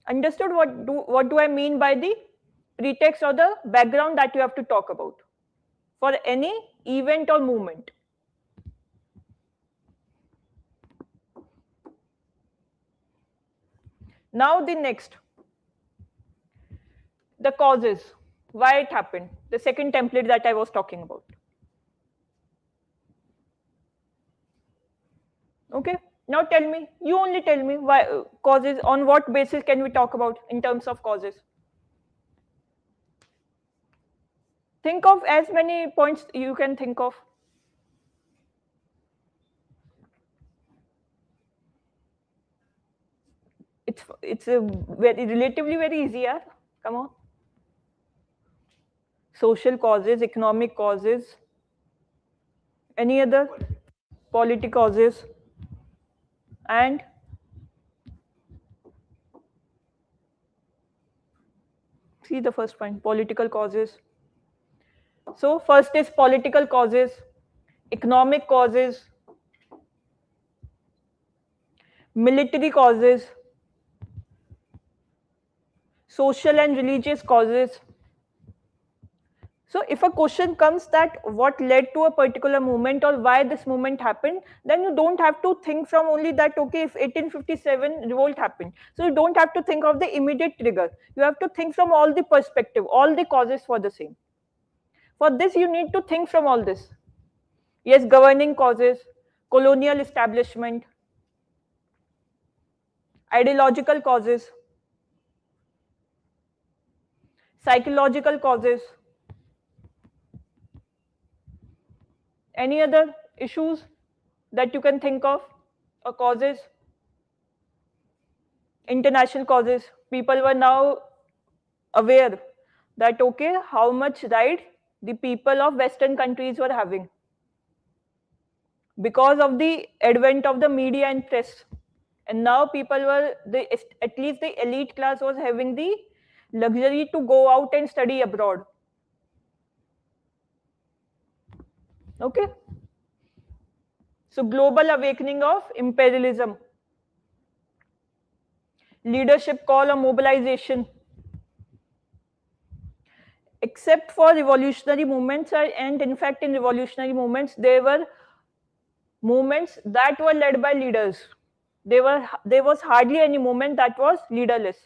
Understood what do I mean by the pretext or the background that you have to talk about for any event or movement? Now the next, the causes, why it happened, the second template that I was talking about. Okay, now tell me, you only tell me why causes, on what basis can we talk about in terms of causes? Think of as many points you can think of. It's a relatively very easy, yeah? Come on. Social causes, economic causes, any other? Political causes, and see the first point, political causes. So first is political causes, economic causes, military causes, social and religious causes. So if a question comes that what led to a particular movement or why this movement happened, then you don't have to think from only that, okay, if 1857 revolt happened. So you don't have to think of the immediate trigger. You have to think from all the perspective, all the causes for the same. For this, you need to think from all this. Yes, governing causes, colonial establishment, ideological causes, psychological causes, any other issues that you can think of or causes. International causes, people were now aware that, okay, how much right the people of Western countries were having because of the advent of the media and press. And now people were, at least the elite class was having the luxury to go out and study abroad. Okay. So global awakening of imperialism, leadership call or mobilization. Except for revolutionary movements, and in fact in revolutionary movements, there were movements that were led by leaders. There was hardly any movement that was leaderless.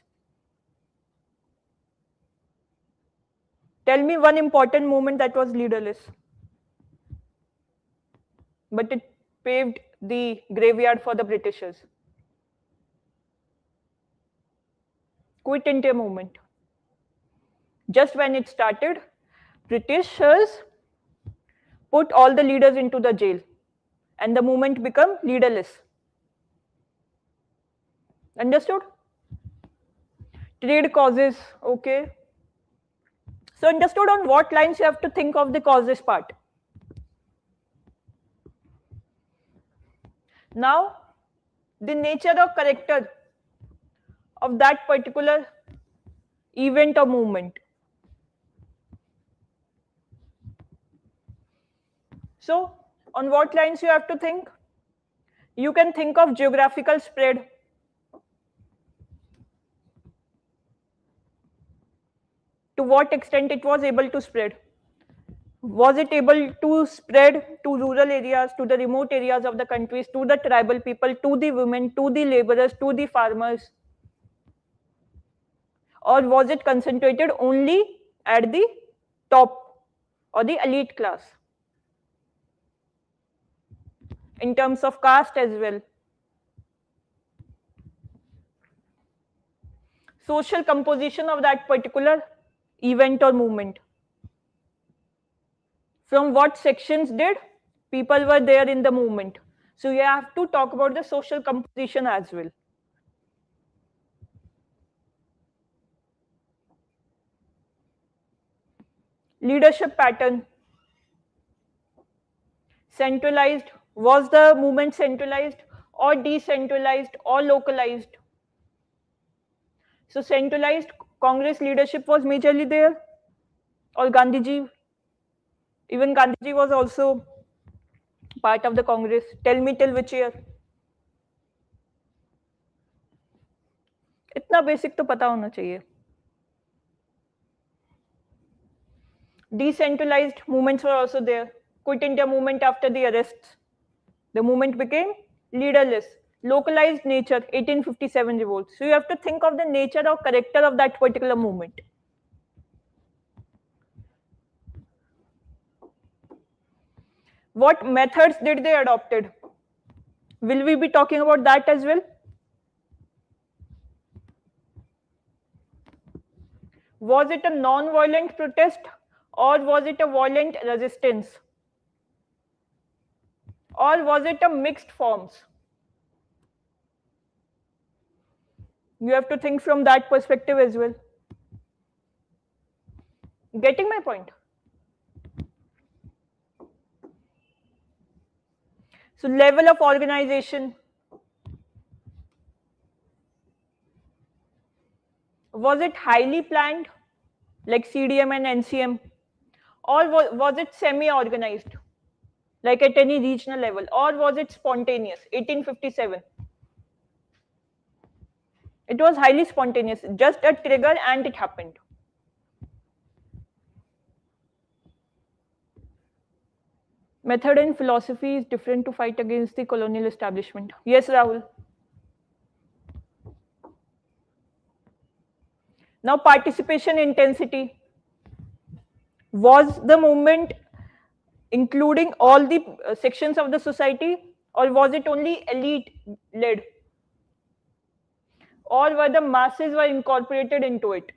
Tell me one important movement that was leaderless, but it paved the graveyard for the Britishers. Quit India movement. Just when it started, Britishers put all the leaders into the jail and the movement become leaderless. Understood? Trade causes, okay. So understood on what lines you have to think of the causes part. Now, the nature or character of that particular event or movement. So, on what lines you have to think? You can think of geographical spread. To what extent it was able to spread? Was it able to spread to rural areas, to the remote areas of the countries, to the tribal people, to the women, to the laborers, to the farmers? Or was it concentrated only at the top or the elite class? In terms of caste as well. Social composition of that particular event or movement. From what sections did people were there in the movement? So you have to talk about the social composition as well. Leadership pattern. Centralized. Was the movement centralized or decentralized or localized? So centralized Congress leadership was majorly there, or Gandhiji? Even Gandhiji was also part of the Congress. Tell me till which year? इतना basic तो पता होना चाहिए. Decentralized movements were also there. Quit India movement after the arrests. The movement became leaderless. Localized nature, 1857 revolt. So you have to think of the nature or character of that particular movement. What methods did they adopted? Will we be talking about that as well? Was it a non-violent protest or was it a violent resistance? Or was it a mixed forms? You have to think from that perspective as well. Getting my point? So level of organization. Was it highly planned, like CDM and NCM? Or was it semi-organized, like at any regional level? Or was it spontaneous, 1857? It was highly spontaneous, just a trigger and it happened. Method and philosophy is different to fight against the colonial establishment. Yes, Rahul. Now, participation intensity. Was the movement including all the sections of the society, or was it only elite led? Or were the masses were incorporated into it?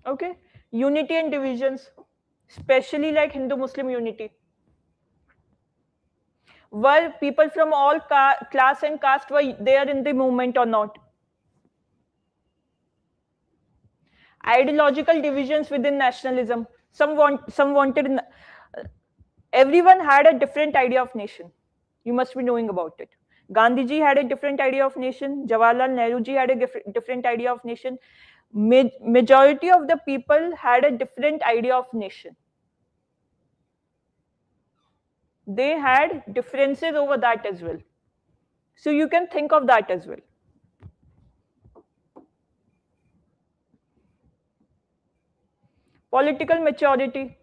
Okay. Unity and divisions, especially like Hindu-Muslim unity. Were people from all class and caste were there in the movement or not? Ideological divisions within nationalism. Some wanted. Everyone had a different idea of nation. You must be knowing about it. Gandhiji had a different idea of nation. Jawaharlal Nehruji had a different idea of nation. Majority of the people had a different idea of nation. They had differences over that as well. So you can think of that as well. Political maturity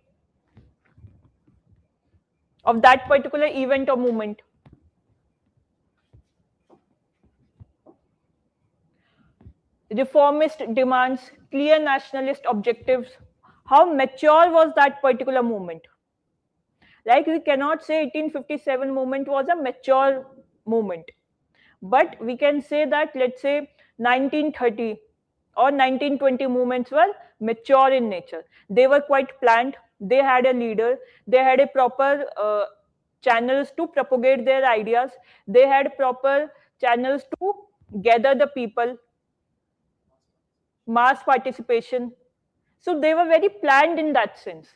of that particular event or movement. Reformist demands, clear nationalist objectives. How mature was that particular movement? Like, we cannot say 1857 movement was a mature movement, but we can say that, let's say, 1930 or 1920 movements were mature in nature. They were quite planned, they had a leader, they had a proper channels to propagate their ideas, they had proper channels to gather the people, mass participation. So they were very planned in that sense.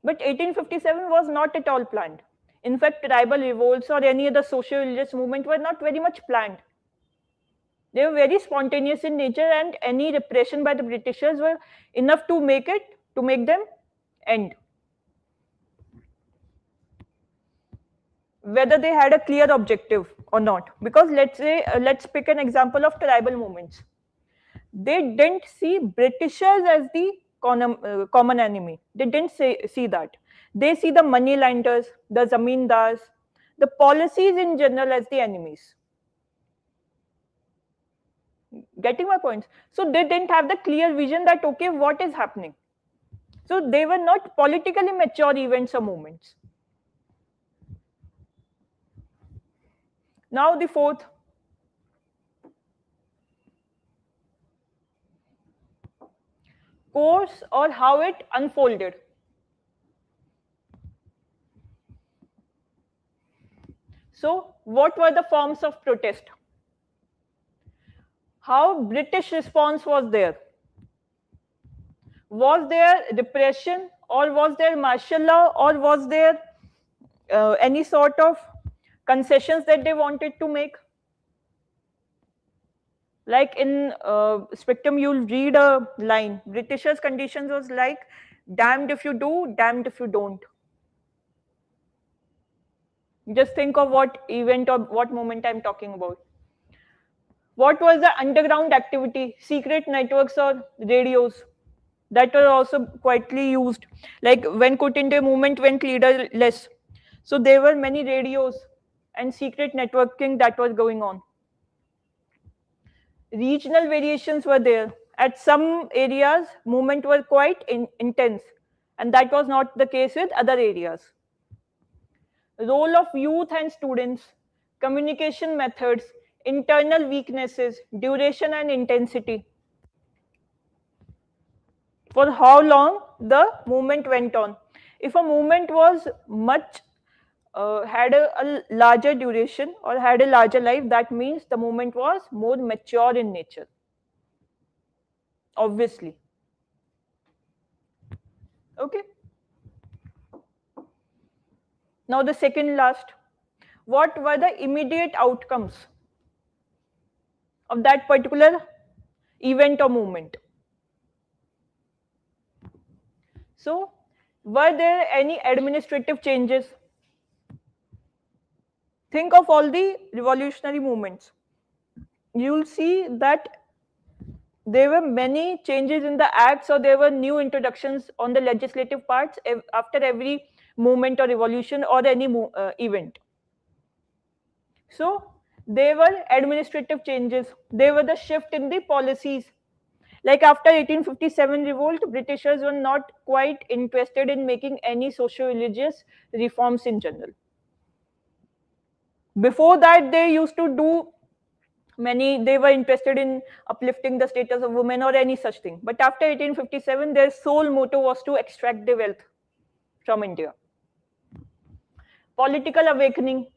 But 1857 was not at all planned. In fact, tribal revolts or any other social religious movement were not very much planned. They were very spontaneous in nature, and any repression by the Britishers were enough to make them end. Whether they had a clear objective or not. Because let's pick an example of tribal movements. They didn't see Britishers as the common enemy. They didn't see that. They see the money lenders, the zamindars, the policies in general as the enemies. Getting my point? So they didn't have the clear vision that, okay, what is happening? So they were not politically mature events or movements. Now the fourth. Course or how it unfolded. So what were the forms of protest? How British response was there? Was there repression, or was there martial law, or was there any sort of concessions that they wanted to make? Like in Spectrum, you'll read a line. Britishers' conditions was like, damned if you do, damned if you don't. Just think of what event or what moment I'm talking about. What was the underground activity? Secret networks or radios that were also quietly used. Like when Quit India movement went leaderless. So there were many radios and secret networking that was going on. Regional variations were there. At some areas, movement were quite intense, and that was not the case with other areas. Role of youth and students, communication methods, internal weaknesses, duration and intensity. For how long the movement went on. If a movement was much had a larger duration or had a larger life, that means the movement was more mature in nature. Obviously. Okay. Now the second last. What were the immediate outcomes of that particular event or movement? So, were there any administrative changes? Think of all the revolutionary movements. You'll see that there were many changes in the acts, or there were new introductions on the legislative parts after every movement or revolution or any event. So, there were administrative changes. There were the shift in the policies. Like after 1857 revolt, Britishers were not quite interested in making any socio-religious reforms in general. Before that, they used to do they were interested in uplifting the status of women or any such thing. But after 1857, their sole motto was to extract the wealth from India. Political awakening.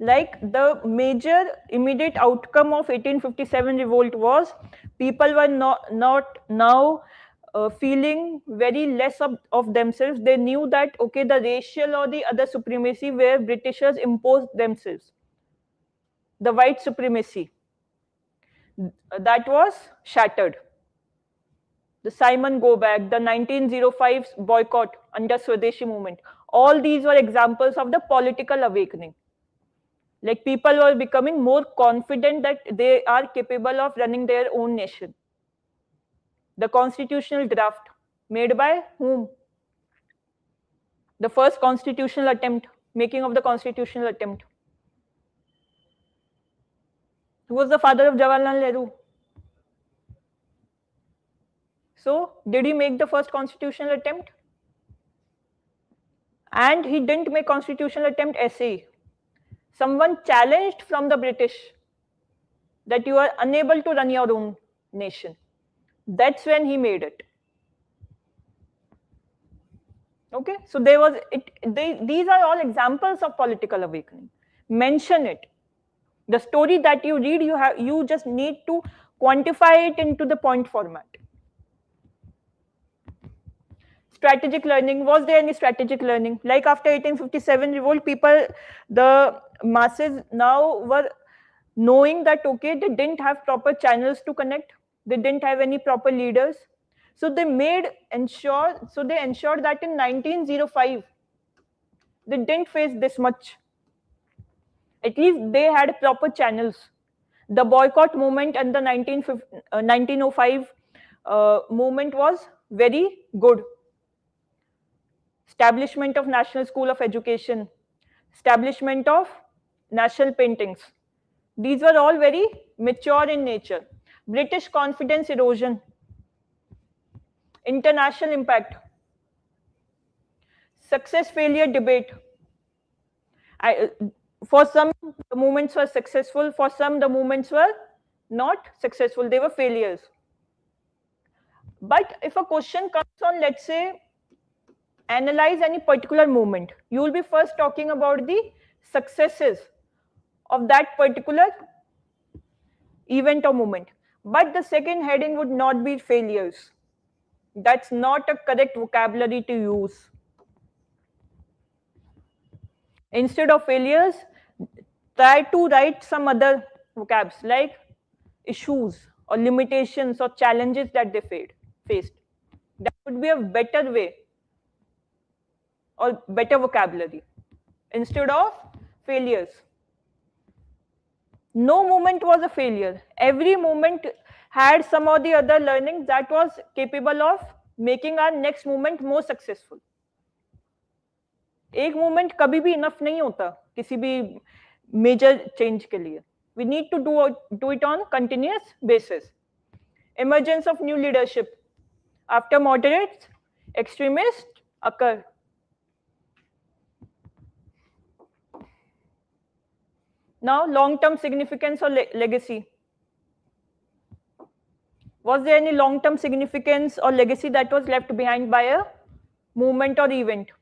Like the major immediate outcome of 1857 revolt was people were not now feeling very less of themselves. They knew that, okay, the racial or the other supremacy where Britishers imposed themselves, the white supremacy, that was shattered. The Simon Go Back, the 1905 boycott under Swadeshi movement, all these were examples of the political awakening. Like people were becoming more confident that they are capable of running their own nation. The constitutional draft made by whom? The first constitutional attempt, making of the constitutional attempt. Who was the father of Jawaharlal Nehru? So, did he make the first constitutional attempt? And he didn't make constitutional attempt essay. Someone challenged from the British that you are unable to run your own nation. That's when he made it. Okay, so there was it. These are all examples of political awakening. Mention it. The story that you read, you just need to quantify it into the point format. Strategic learning. Was there any strategic learning? Like after 1857 revolt, people, the masses now were knowing that okay, they didn't have proper channels to connect. They didn't have any proper leaders. So they ensured that in 1905 they didn't face this much. At least they had proper channels. The boycott movement and the 1905 movement was very good. Establishment of National School of Education, establishment of national paintings. These were all very mature in nature. British confidence erosion, international impact, success failure debate. For some, the movements were successful. For some, the movements were not successful. They were failures. But if a question comes on, let's say, analyze any particular movement, you will be first talking about the successes of that particular event or movement. But the second heading would not be failures. That's not a correct vocabulary to use. Instead of failures, try to write some other vocabs like issues or limitations or challenges that they faced. That would be a better way or better vocabulary instead of failures. No movement was a failure. Every movement had some or the other learning that was capable of making our next movement more successful. एक movement कभी भी enough नहीं होता किसी भी major change के लिए. We need to do it on continuous basis. Emergence of new leadership after moderates, extremists occur. Now, long-term significance or legacy. Was there any long-term significance or legacy that was left behind by a movement or event?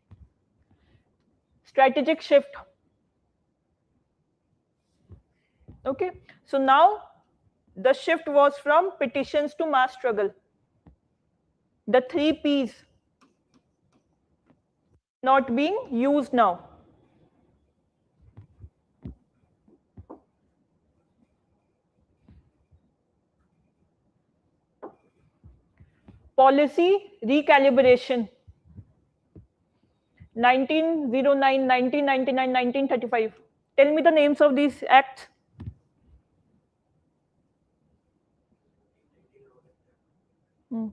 Strategic shift. Okay, so now the shift was from petitions to mass struggle. The 3 Ps not being used now. Policy recalibration. 1909, 1999, 1935. Tell me the names of these acts. Hmm.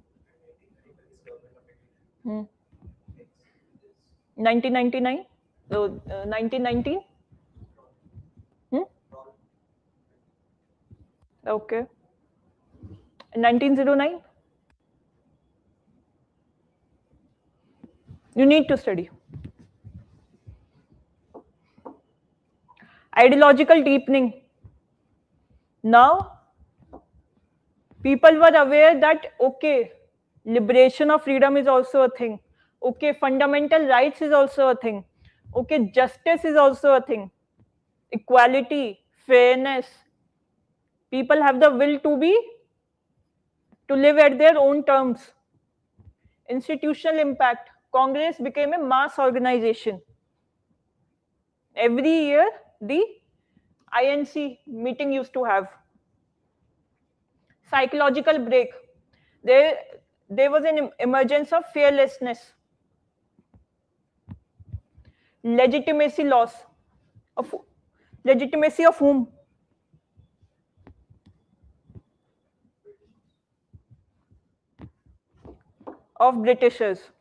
1999? So, 1919? Okay. 1909? You need to study. Ideological deepening. Now, people were aware that, okay, liberation of freedom is also a thing. Okay, fundamental rights is also a thing. Okay, justice is also a thing. Equality, fairness. People have the will to live at their own terms. Institutional impact. Congress became a mass organization. Every year, the INC meeting used to have. Psychological break. There was an emergence of fearlessness. Legitimacy loss. Legitimacy of whom? Of Britishers.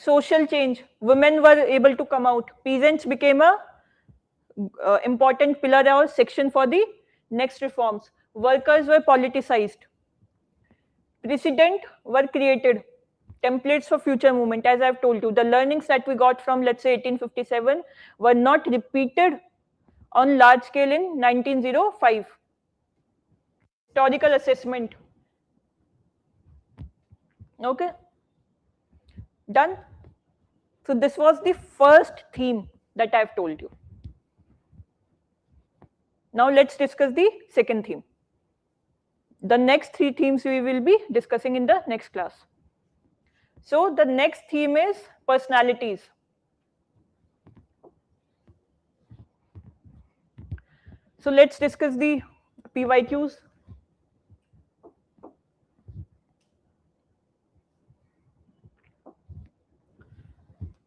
Social change. Women were able to come out. Peasants became a important pillar or section for the next reforms. Workers were politicized. Precedent were created. Templates for future movement. As I've told you, the learnings that we got from, let's say, 1857 were not repeated on large scale in 1905. Historical assessment. Okay, done. So this was the first theme that I've told you. Now let's discuss the second theme. The next three themes we will be discussing in the next class. So the next theme is personalities. So let's discuss the PYQs.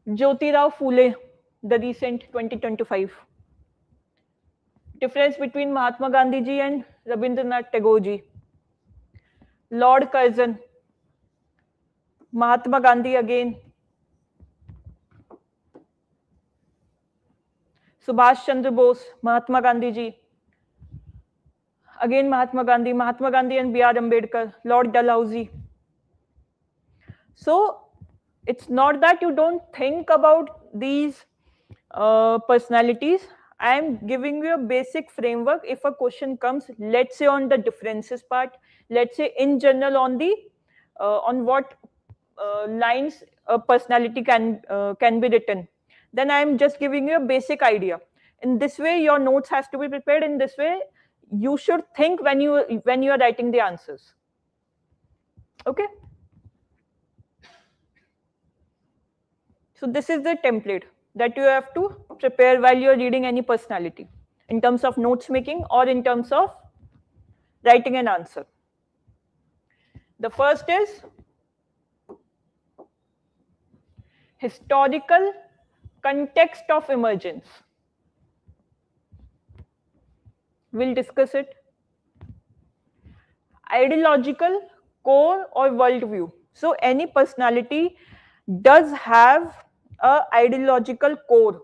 Jyotirao Phule, the recent 2025. Difference between Mahatma Gandhi ji and Rabindranath Tagore ji. Lord Curzon, Mahatma Gandhi again. Subhash Chandra Bose, Mahatma Gandhi ji. Again Mahatma Gandhi and B.R. Ambedkar, Lord Dalhousie. So it's not that you don't think about these personalities. I am giving you a basic framework. If a question comes, let's say on the differences part, let's say in general on the on what lines a personality can be written, then I am just giving you a basic idea. In this way, your notes has to be prepared. In this way, you should think when you are writing the answers. Okay. So this is the template that you have to prepare while you are reading any personality in terms of notes making or in terms of writing an answer. The first is historical context of emergence. We'll discuss it. Ideological core or worldview. So any personality does have a ideological core.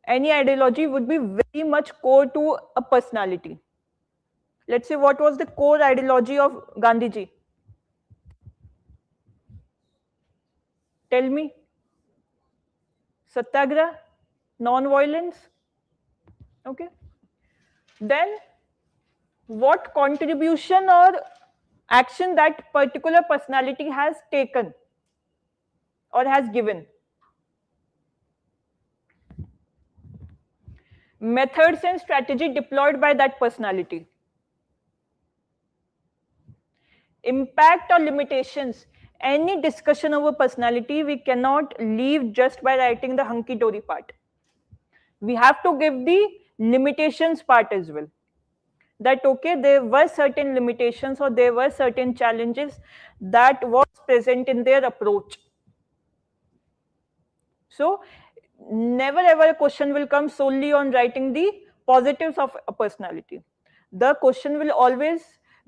Any ideology would be very much core to a personality. Let's say, what was the core ideology of Gandhiji? Tell me. Satyagraha, non-violence. Okay. Then, what contribution or action that particular personality has taken or has given? Methods and strategy deployed by that personality. Impact or limitations. Any discussion of a personality, we cannot leave just by writing the hunky-dory part. We have to give the limitations part as well. That okay, there were certain limitations or there were certain challenges that was present in their approach. So never ever a question will come solely on writing the positives of a personality. The question will always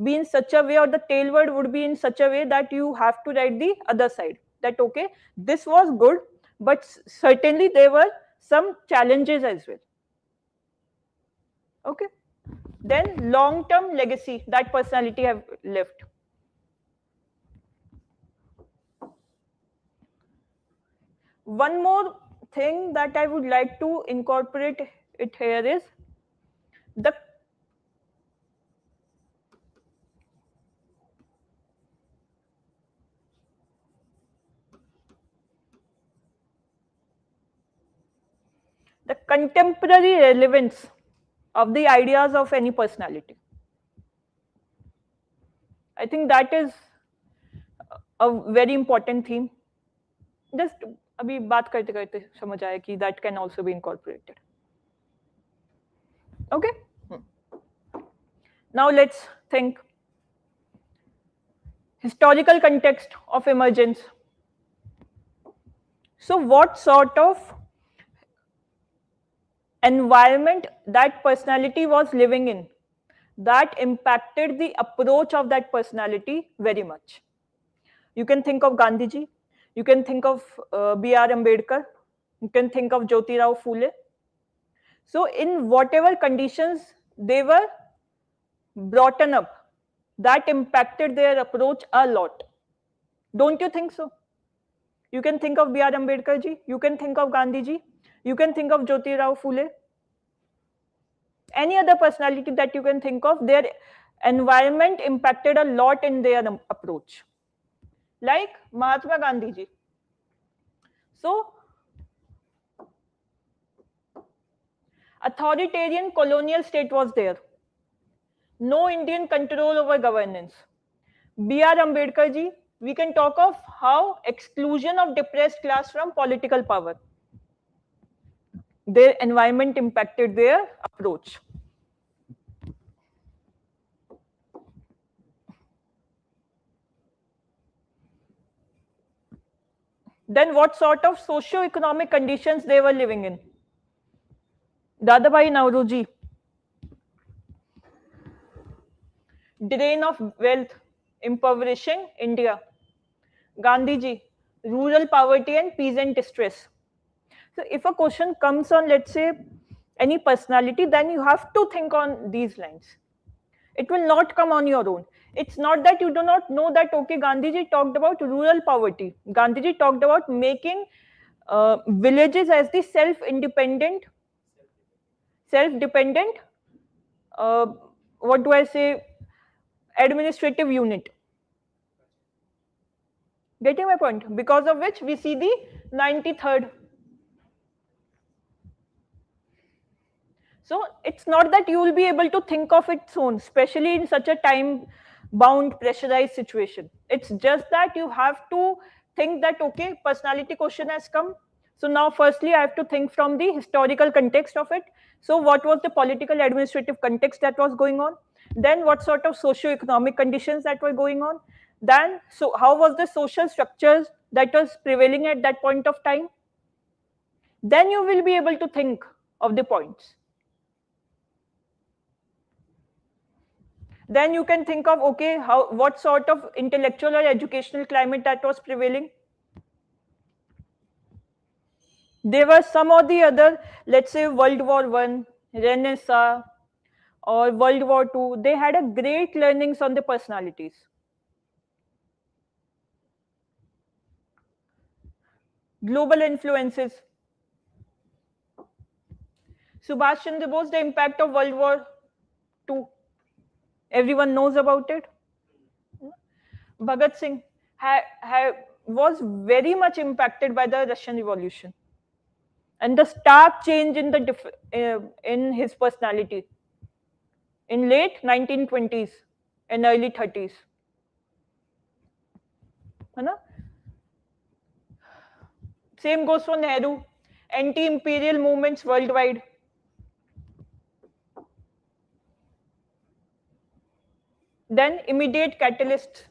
be in such a way, or the tail word would be in such a way that you have to write the other side. That okay, this was good, but certainly there were some challenges as well. Okay. Then long-term legacy that personality have left. One more thing that I would like to incorporate it here is the contemporary relevance of the ideas of any personality. I think that is a very important theme. Just अभी बात करते करते समझ आया कि that can also be incorporated. Okay. Now let's think historical context of emergence. So what sort of environment that personality was living in that impacted the approach of that personality very much? You can think of Gandhiji, you can think of B.R. Ambedkar, you can think of Jyotirao Phule. So in whatever conditions they were brought up, that impacted their approach a lot. Don't you think so? You can think of B.R. Ambedkar ji, you can think of Gandhi ji, you can think of Jyotirao Phule. Any other personality that you can think of, their environment impacted a lot in their approach, like Mahatma Gandhi ji. So, authoritarian colonial state was there. No Indian control over governance. B.R. Ambedkar ji, we can talk of how exclusion of depressed class from political power. Their environment impacted their approach. Then what sort of socio-economic conditions they were living in? Dadabhai Nauroji, drain of wealth, impoverishing India. Gandhiji, rural poverty and peasant distress. So if a question comes on, let's say, any personality, then you have to think on these lines. It will not come on your own. It's not that you do not know that, okay, Gandhiji talked about rural poverty. Gandhiji talked about making villages as the self-dependent, what do I say, administrative unit. Getting my point? Because of which we see the 93rd. So it's not that you will be able to think of its own, especially in such a time-bound, pressurized situation. It's just that you have to think that, okay, personality question has come. So now firstly, I have to think from the historical context of it. So what was the political administrative context that was going on? Then what sort of socio-economic conditions that were going on? Then, so how was the social structures that was prevailing at that point of time? Then you will be able to think of the points. Then you can think of, okay, what sort of intellectual or educational climate that was prevailing. There were some or the other, let's say World War I, Renaissance, or World War II. They had a great learnings on the personalities. Global influences. Subhash Chandra Bose, the impact of World War II. Everyone knows about it. Bhagat Singh was very much impacted by the Russian Revolution and the stark change in in his personality in late 1920s and early 30s. Same goes for Nehru. Anti-imperial movements worldwide. Then immediate catalysts.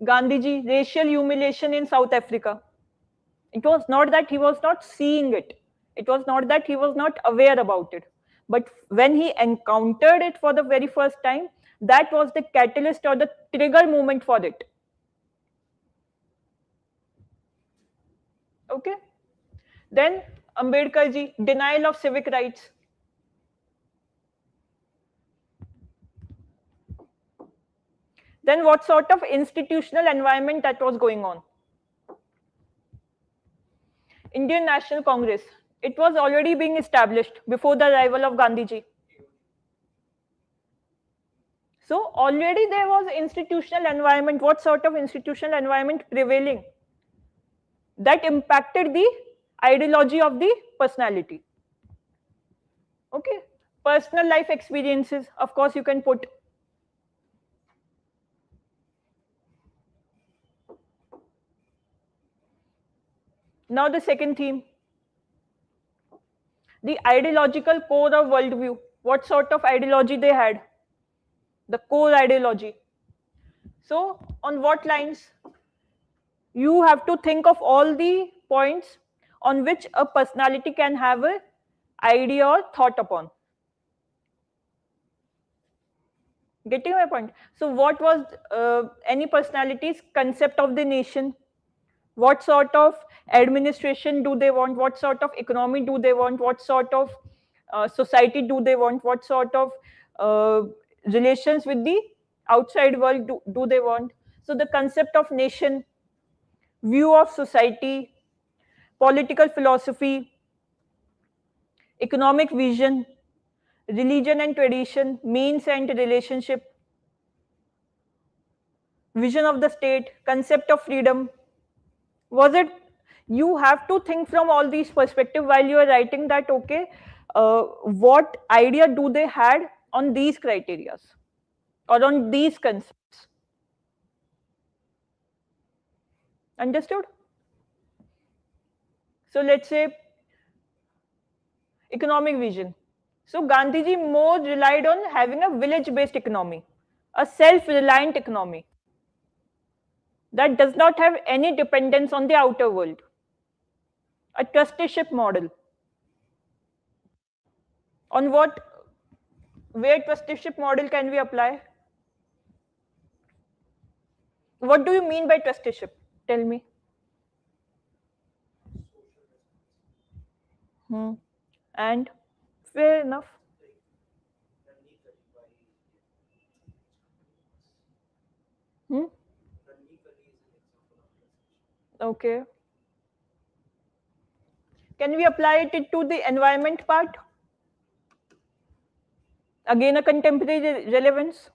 Gandhiji, racial humiliation in South Africa. It was not that he was not seeing it. It was not that he was not aware about it. But when he encountered it for the very first time, that was the catalyst or the trigger moment for it. Okay? Then Ambedkar ji, denial of civic rights. Then what sort of institutional environment that was going on? Indian National Congress. It was already being established before the arrival of Gandhiji. So already there was institutional environment. What sort of institutional environment prevailing? That impacted the ideology of the personality. Okay. Personal life experiences, of course, you can put. Now the second theme. The ideological core of worldview. What sort of ideology they had? The core ideology. So on what lines? You have to think of all the points on which a personality can have an idea or thought upon. Getting my point? So what was any personality's concept of the nation? What sort of administration do they want? What sort of economy do they want? What sort of society do they want? What sort of relations with the outside world do they want? So the concept of nation, view of society, political philosophy, economic vision, religion and tradition, means and relationship, vision of the state, concept of freedom. Was it, you have to think from all these perspectives while you are writing that, okay, what idea do they had on these criterias or on these concepts? Understood? So let's say economic vision. So Gandhiji more relied on having a village-based economy, a self-reliant economy that does not have any dependence on the outer world, a trusteeship model. On what, where trusteeship model can we apply? What do you mean by trusteeship? Tell me. And fair enough. Okay. Can we apply it to the environment part? Again, a contemporary relevance.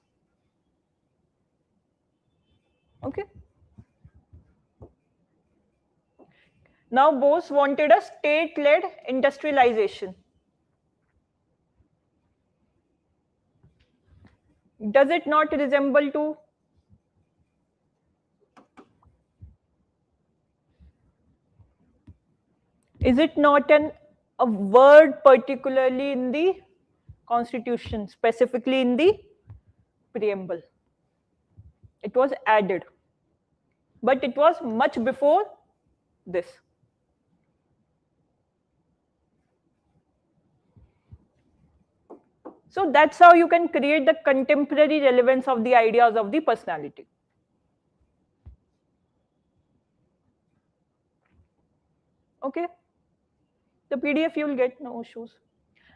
Okay. Now, Bose wanted a state-led industrialization. Does it not resemble to? Is it not a word particularly in the Constitution, specifically in the preamble? It was added, but it was much before this. So that's how you can create the contemporary relevance of the ideas of the personality. Okay? The PDF you will get, no issues.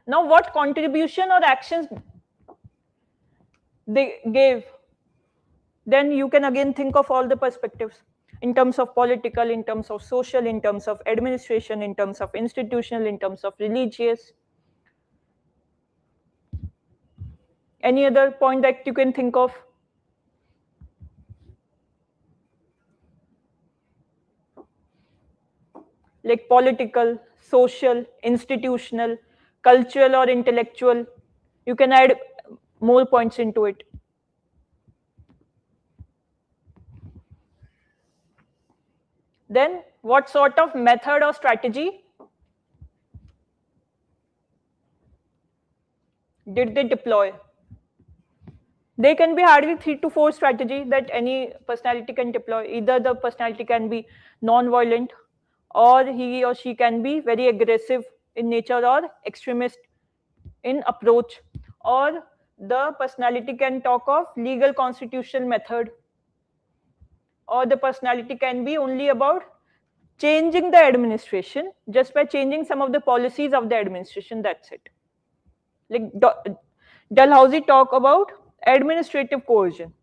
Now, what contribution or actions they gave? Then you can again think of all the perspectives in terms of political, in terms of social, in terms of administration, in terms of institutional, in terms of religious. Any other point that you can think of? Like political, social, institutional, cultural or intellectual. You can add more points into it. Then what sort of method or strategy did they deploy? There can be hardly 3 to 4 strategies that any personality can deploy. Either the personality can be non-violent, or he or she can be very aggressive in nature or extremist in approach, or the personality can talk of legal constitutional method, or the personality can be only about changing the administration just by changing some of the policies of the administration. That's it. Like Dalhousie talk about administrative coercion.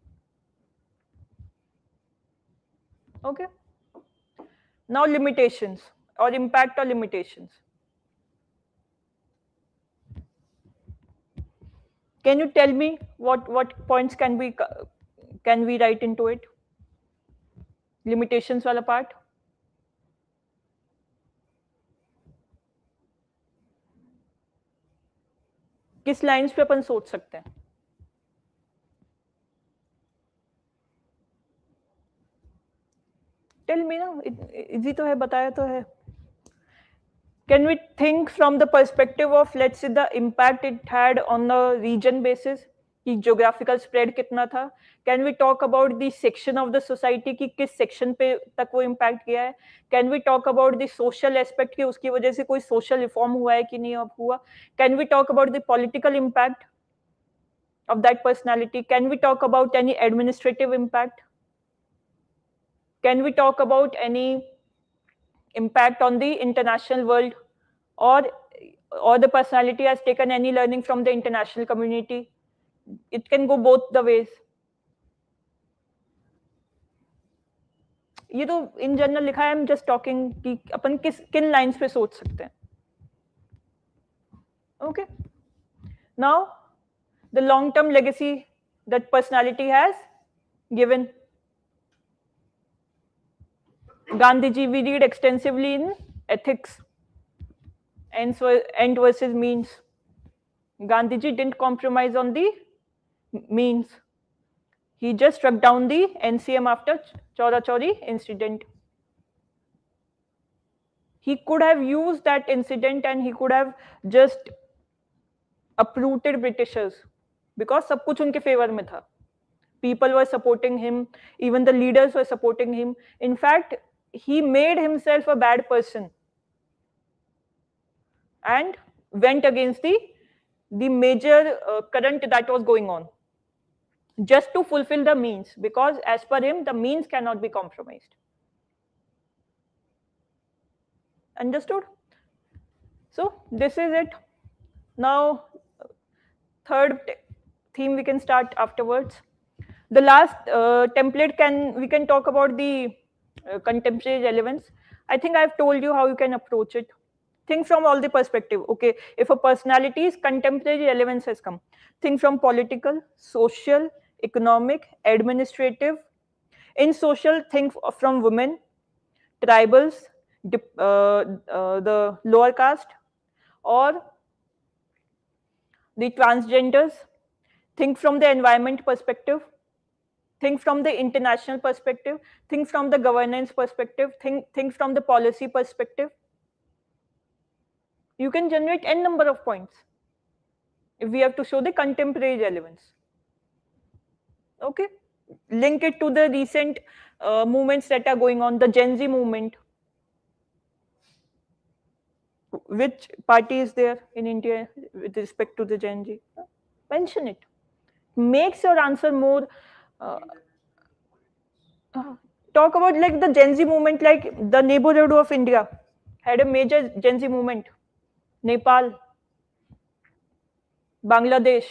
Okay. Now limitations or impact or limitations. Can you tell me what points can we write into it? Limitations वाला part. किस lines पे अपन सोच सकते हैं? Tell me ना, easy तो है, बताया तो है. Can we think from the perspective of, let's say, the impact it had on the region basis? कि geographical spread कितना था? Can we talk about the section of the society कि किस section पे तक वो impact किया है? Can we talk about the social aspect कि उसकी वजह से कोई social reform हुआ है कि नहीं हुआ? Can we talk about the political impact of that personality? Can we talk about any administrative impact? Can we talk about any impact on the international world, or the personality has taken any learning from the international community? It can go both the ways. ये तो in general लिखा है. I'm just talking कि अपन किन lines पे सोच सकते हैं. Okay. Now, the long-term legacy that personality has given. Gandhiji, we read extensively in ethics, end versus means. Gandhiji didn't compromise on the means. He just struck down the NCM after Chaura Chauri incident. He could have used that incident and he could have just uprooted Britishers because सब कुछ उनके favour में था. People were supporting him, even the leaders were supporting him. In fact, he made himself a bad person and went against the major current that was going on just to fulfill the means, because as per him the means cannot be compromised. Understood? So this is it. Now third theme we can start afterwards. The last template we can talk about the contemporary relevance. I think I've told you how you can approach it. Think from all the perspective. Okay, if a personality's contemporary relevance has come, think from political, social, economic, administrative. In social, think from women, tribals, the lower caste, or the transgenders. Think from the environment perspective. Think from the international perspective. Think from the governance perspective. Think from the policy perspective. You can generate n number of points if we have to show the contemporary relevance. Okay, link it to the recent movements that are going on, the Gen Z movement. Which party is there in India with respect to the Gen Z? Mention it. Makes your answer more. Talk about like the Gen Z movement, like the neighborhood of India had a major Gen Z movement. Nepal, Bangladesh.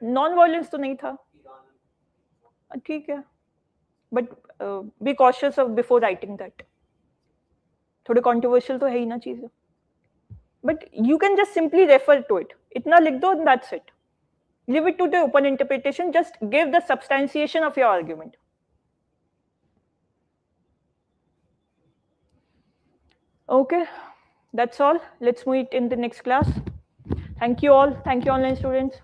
Non-violence तो नहीं था. ठीक है. But be cautious of before writing that. थोड़े controversial तो है ही ना चीज़ें. But you can just simply refer to it. इतना लिख दो and that's it. Leave it to the open interpretation. Just give the substantiation of your argument. Okay, that's all. Let's meet in the next class. Thank you all. Thank you, online students.